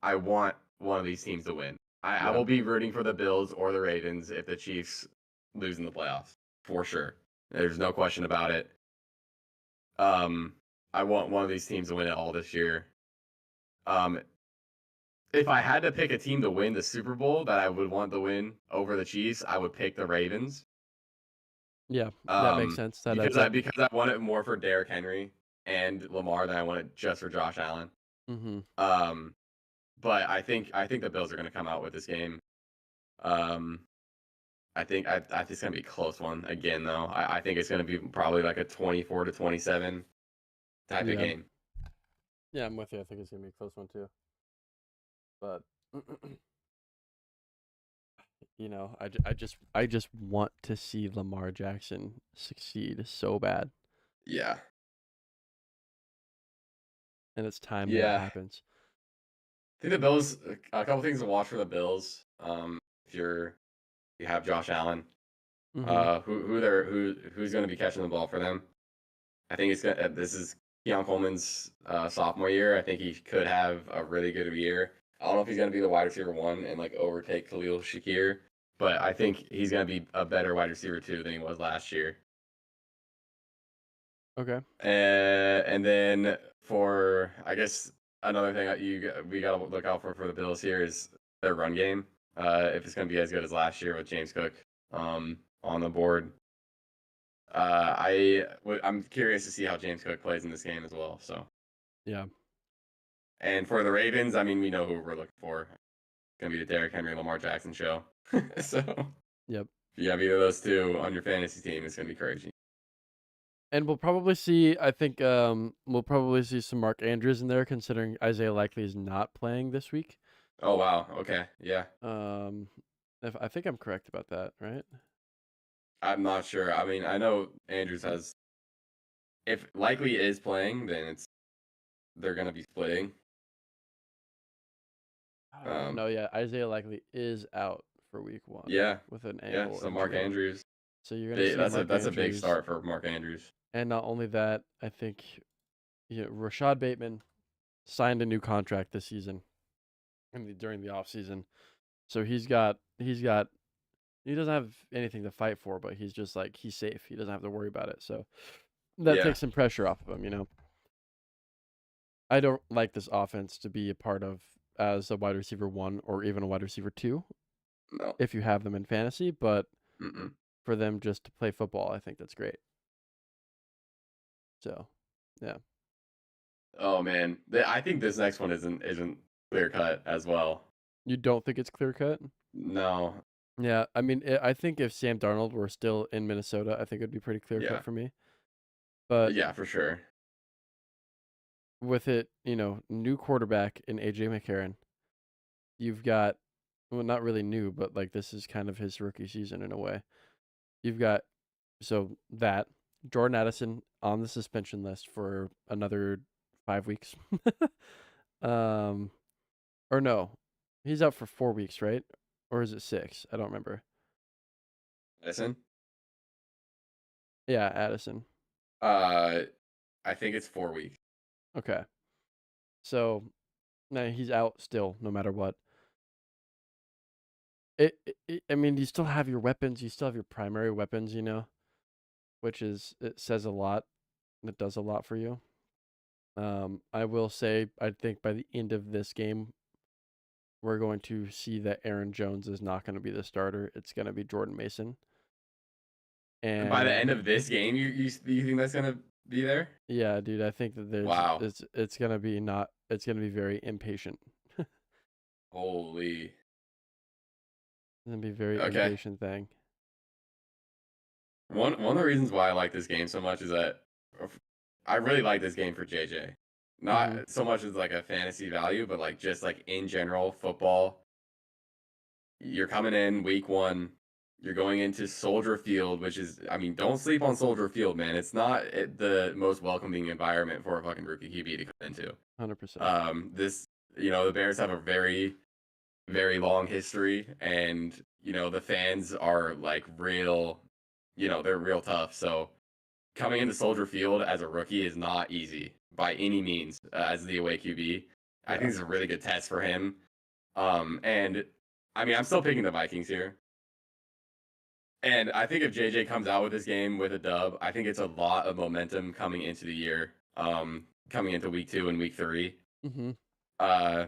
I want one of these teams to win. I will be rooting for the Bills or the Ravens if the Chiefs lose in the playoffs, for sure. There's no question about it. I want one of these teams to win it all this year. If I had to pick a team to win the Super Bowl that I would want to win over the Chiefs, I would pick the Ravens. Yeah, that makes sense. Because I want it more for Derrick Henry and Lamar than I want it just for Josh Allen. But I think the Bills are going to come out with this game. I think it's going to be a close one again, though. I think it's going to be probably like a 24-27 type of game. Yeah, I'm with you. I think it's going to be a close one too. But you know, I just want to see Lamar Jackson succeed so bad. Yeah. And it's time that happens. I think the Bills. A couple things to watch for the Bills. If you have Josh Allen, who's going to be catching the ball for them? I think this is Keon Coleman's sophomore year. I think he could have a really good year. I don't know if he's going to be the wide receiver 1 and like overtake Khalil Shakir, but I think he's going to be a better wide receiver 2 than he was last year. Okay. And then for, I guess, another thing we got to look out for the Bills here is their run game. If it's going to be as good as last year with James Cook on the board. I'm curious to see how James Cook plays in this game as well. So yeah. And for the Ravens, I mean, we know who we're looking for. It's gonna be the Derrick Henry, Lamar Jackson show. So yep. If you have either of those two on your fantasy team, it's gonna be crazy. And we'll probably see. I think we'll probably see some Mark Andrews in there, considering Isaiah Likely is not playing this week. Oh wow. Okay. Yeah. If I think I'm correct about that, right? I'm not sure. I mean, I know Andrews has. If Likely is playing, then they're gonna be splitting. No, yeah, Isaiah Likely is out for week 1. Yeah, with an ankle. Yeah, so Mark Andrews. So you're gonna see that's a big start for Mark Andrews. And not only that, I think Rashad Bateman signed a new contract this season, during the offseason. So he doesn't have anything to fight for, but he's just like he's safe. He doesn't have to worry about it. So that takes some pressure off of him. I don't like this offense to be a part of as a wide receiver 1 or even a wide receiver 2. No. If you have them in fantasy, but for them just to play football, I think that's great. So, yeah. Oh man, I think this next one isn't clear cut as well. You don't think it's clear cut? No. Yeah, I mean, I think if Sam Darnold were still in Minnesota, I think it'd be pretty clear cut for me. But yeah, for sure. With it, new quarterback in AJ McCarron, you've got, well, not really new, but like this is kind of his rookie season in a way. You've got Jordan Addison on the suspension list for another 5 weeks. Or no, he's out for 4 weeks, right? Or is it 6? I don't remember. Addison? Yeah, Addison. I think it's 4 weeks. Okay. So, no, he's out still, no matter what. I mean, you still have your weapons. You still have your primary weapons, which it says a lot. It does a lot for you. I will say, I think by the end of this game, we're going to see that Aaron Jones is not going to be the starter. It's going to be Jordan Mason. And by the end of this game, you think that's going to be there? Yeah, dude. I think that it's going to be very impatient. Holy. It's gonna be a very Okay. impatient thing. One of the reasons why I like this game so much is that I really like this game for JJ. Mm-hmm. Not so much as like a fantasy value, but like just like in general football. You're coming in week one. You're going into Soldier Field, which is, I mean, don't sleep on Soldier Field, man. It's not the most welcoming environment for a fucking rookie QB to come into. 100%. This, the Bears have a very, very long history, and the fans are like real, they're real tough. So coming into Soldier Field as a rookie is not easy by any means. As the away QB, I Yeah. think it's a really good test for him. And I mean, I'm still picking the Vikings here. And I think if JJ comes out with this game with a dub, I think it's a lot of momentum coming into the year, coming into week 2 and week 3. Mm-hmm. Uh,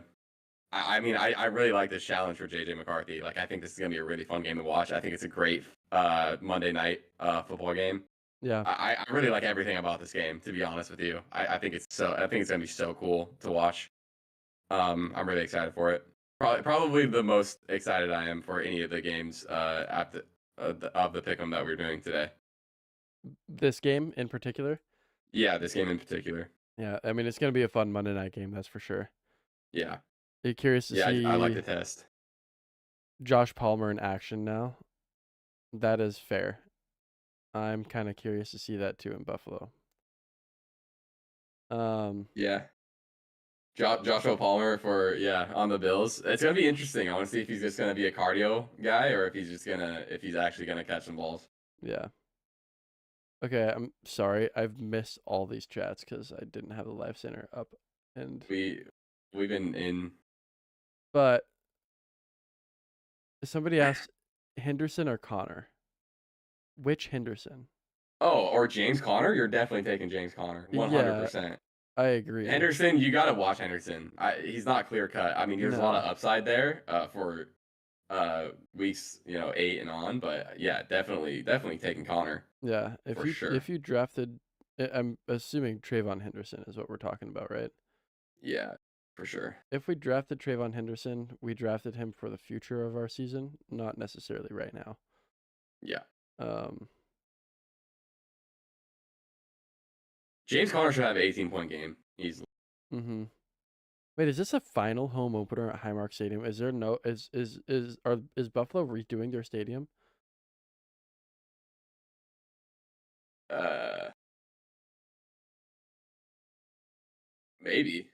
I mean, I really like this challenge for JJ McCarthy. Like, I think this is gonna be a really fun game to watch. I think it's a great Monday night football game. Yeah. I really like everything about this game, to be honest with you. I think it's gonna be so cool to watch. I'm really excited for it. Probably the most excited I am for any of the games of the pick'em that we're doing today. This game in particular. Yeah, this game in particular. Yeah, I mean it's gonna be a fun Monday night game, that's for sure. Yeah, Are you curious to yeah, I like see the test. Josh Palmer in action now? That is fair. I'm kind of curious to see that too in Buffalo. Yeah, Joshua Palmer on the Bills. It's gonna be interesting. I want to see if he's just gonna be a cardio guy or if he's actually gonna catch some balls. Yeah. Okay, I'm sorry. I've missed all these chats because I didn't have the live center up, and We've been in. but somebody asked Henderson or Connor. Which Henderson? Oh, or James Conner? You're definitely taking James Conner, Yeah, 100%. I agree. Henderson, you got to watch Henderson. He's not clear cut. I mean, there's a lot of upside there for weeks 8 and on, but yeah, definitely taking Connor. Yeah, if you drafted, I'm assuming Trayvon Henderson is what we're talking about, right? Yeah, for sure. If we drafted Trayvon Henderson, we drafted him for the future of our season, not necessarily right now. Yeah. Um, James Conner should have an 18-point game easily. Mm-hmm. Wait, is this a final home opener at Highmark Stadium? Is there no is Buffalo redoing their stadium? Maybe.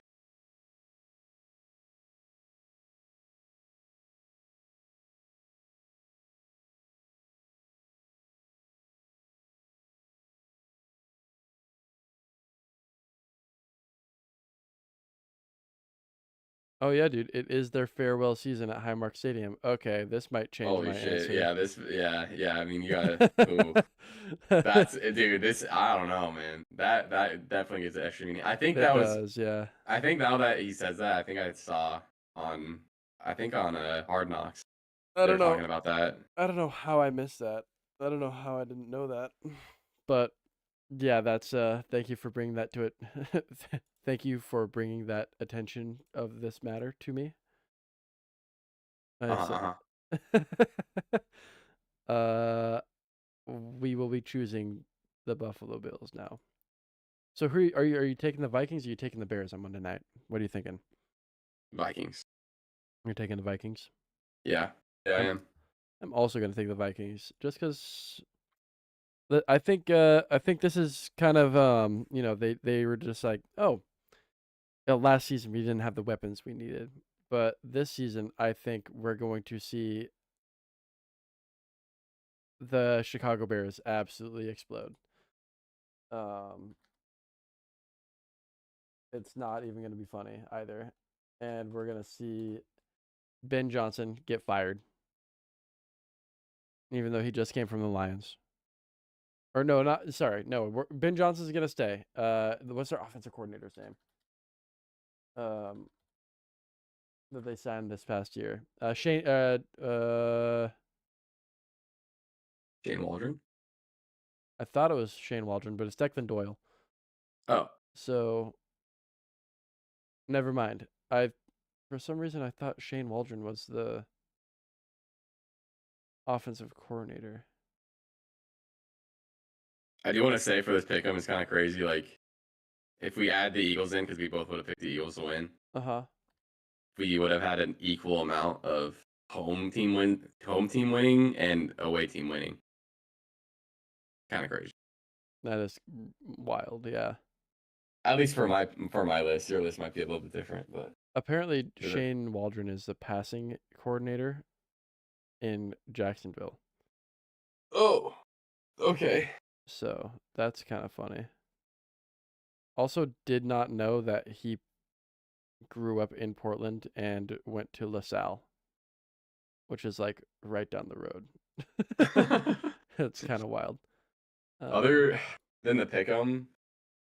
Oh yeah, dude, it is their farewell season at Highmark Stadium. Okay, this might change Holy my shit! answer. Yeah. I mean, you gotta. Ooh. That's dude. This I don't know, man. That definitely gets extra meaning. I think It that was. does, yeah. I think now that he says that, I think I saw on. I think on Hard Knocks. I They're don't know. talking about that. I don't know how I missed that. I don't know how I didn't know that. But yeah, that's thank you for bringing that to it. Thank you for bringing that attention of this matter to me. We will be choosing the Buffalo Bills now. So who are you? Are you taking the Vikings or are you taking the Bears on Monday night? What are you thinking? Vikings. You're taking the Vikings? Yeah, I am. I'm also going to take the Vikings just because I think this is kind of they were just like, oh, last season we didn't have the weapons we needed, but this season I think we're going to see the Chicago Bears absolutely explode. It's not even going to be funny either, and we're going to see Ben Johnson get fired, even though he just came from the Lions. Or no, not sorry, no. Ben Johnson's gonna stay. What's their offensive coordinator's name? That they signed this past year. Shane. Shane Waldron. I thought it was Shane Waldron, but it's Declan Doyle. Oh. So, never mind. For some reason, I thought Shane Waldron was the offensive coordinator. I do want to say for this pick'em, it's kind of crazy. Like, if we add the Eagles in, because we both would have picked the Eagles to win, Uh-huh. we would have had an equal amount of home team winning and away team winning. Kind of crazy. That is wild, yeah. At least for my list. Your list might be a little bit different, but Apparently, Shane Waldron is the passing coordinator in Jacksonville. Oh, okay. So that's kind of funny. Also, did not know that he grew up in Portland and went to LaSalle, which is like right down the road. It's kind of wild. Other than the pick'em,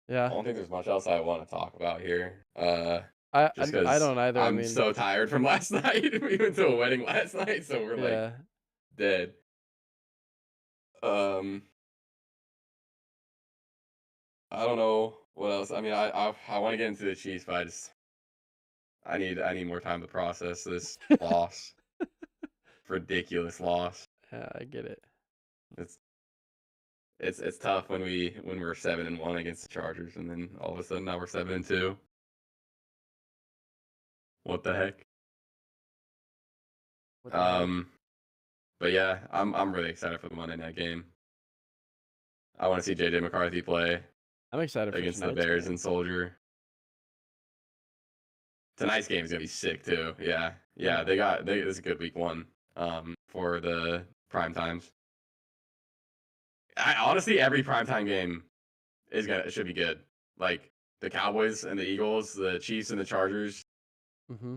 yeah, I don't think there's much else I want to talk about here. I Just I because don't either. I I'm mean, so tired from last night. We went to a wedding last night, so we're yeah. like dead. I don't know what else. I mean, I want to get into the Chiefs, but I need more time to process this loss. Ridiculous loss. Yeah, I get it. It's tough when we're 7-1 against the Chargers, and then all of a sudden now we're 7-2. What the heck? But yeah, I'm really excited for the Monday night game. I want to see JJ McCarthy play. I'm excited against for the Bears and Soldier. Tonight's game is gonna be sick too. Yeah. It's a good week 1 for the prime times. Honestly, every primetime game should be good. Like the Cowboys and the Eagles, the Chiefs and the Chargers,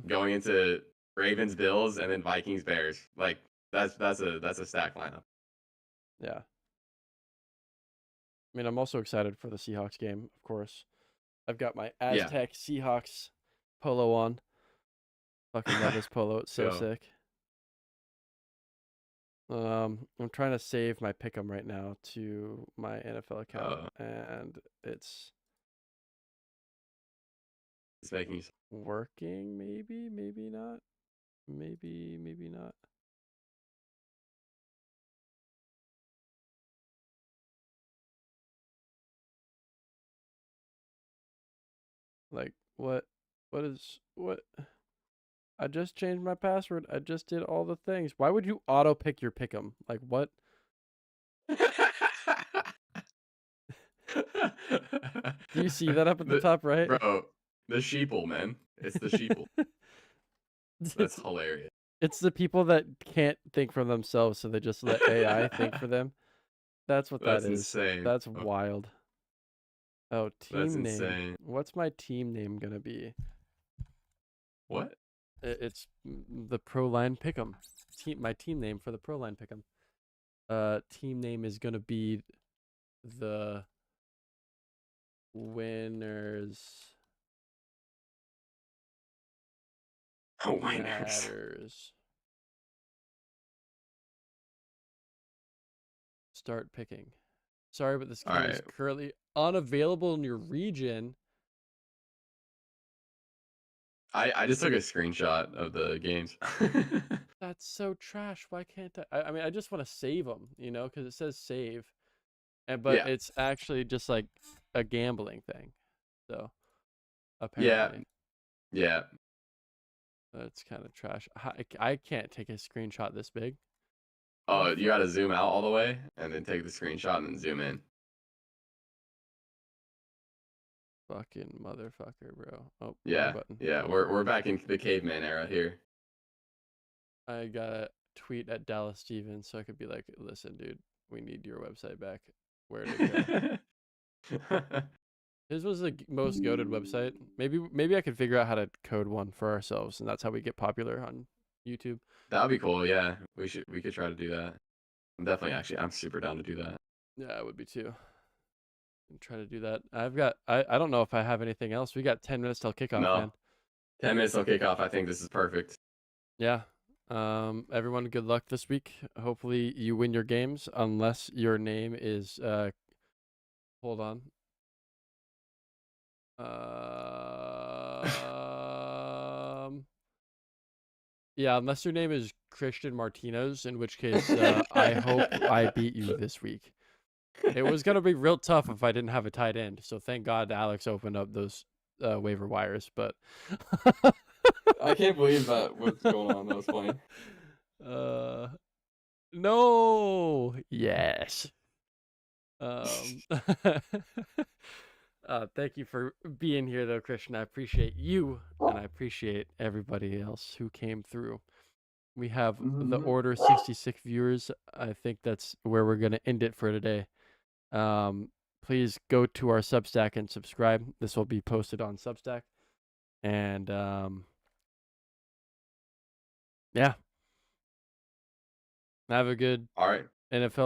going into Ravens, Bills, and then Vikings, Bears. Like that's a stacked lineup. Yeah. I mean, I'm also excited for the Seahawks game, of course. I've got my Aztec Seahawks polo on. Fucking love this polo. It's so sick. I'm trying to save my pick'em right now to my NFL account, and it's making working. Maybe not. Maybe not. Like what I just changed my password. I just did all the things. Why would you auto pick your pick'em? Like what? Do you see that up at the top right? Bro, the sheeple, man. It's the sheeple. That's hilarious. It's the people that can't think for themselves, so they just let AI think for them. That's what that is. Insane. That's wild. Oh, team name. Insane. What's my team name gonna be? What? It's the Pro Line Pick'em. My team name for the Pro Line Pick'em. Team name is gonna be the Winners. Matters. Start picking. Sorry, but this game is currently unavailable in your region. I just took a screenshot of the games. That's so trash. Why can't I mean, I just want to save them, you know, because it says save. But it's actually just like a gambling thing. So, apparently. Yeah. That's kind of trash. I can't take a screenshot this big. Oh, you got to zoom out all the way and then take the screenshot and then zoom in. Fucking motherfucker, bro. Oh, yeah. We're back in the caveman era here. I gotta tweet at Dallas Stevens so I could be like, listen, dude, we need your website back. Where did it go? His was the most goated website. Maybe I could figure out how to code one for ourselves, and that's how we get popular on YouTube. That would be cool. Yeah, we could try to do that. I'm super down to do that. Yeah, I would be too. And try to do that. I don't know if I have anything else. We got 10 minutes till kickoff, man. 10 minutes till kickoff. I think this is perfect. Yeah. Everyone, good luck this week. Hopefully you win your games, unless your name is hold on. Yeah, unless your name is Christian Martinez, in which case I hope I beat you this week. It was gonna be real tough if I didn't have a tight end. So thank God Alex opened up those waiver wires. But I can't believe that what's going on. That was funny. No. Yes. Thank you for being here, though, Christian. I appreciate you, and I appreciate everybody else who came through. We have the order 66 viewers. I think that's where we're going to end it for today. Please go to our Substack and subscribe. This will be posted on Substack. And yeah. Have a good All right. NFL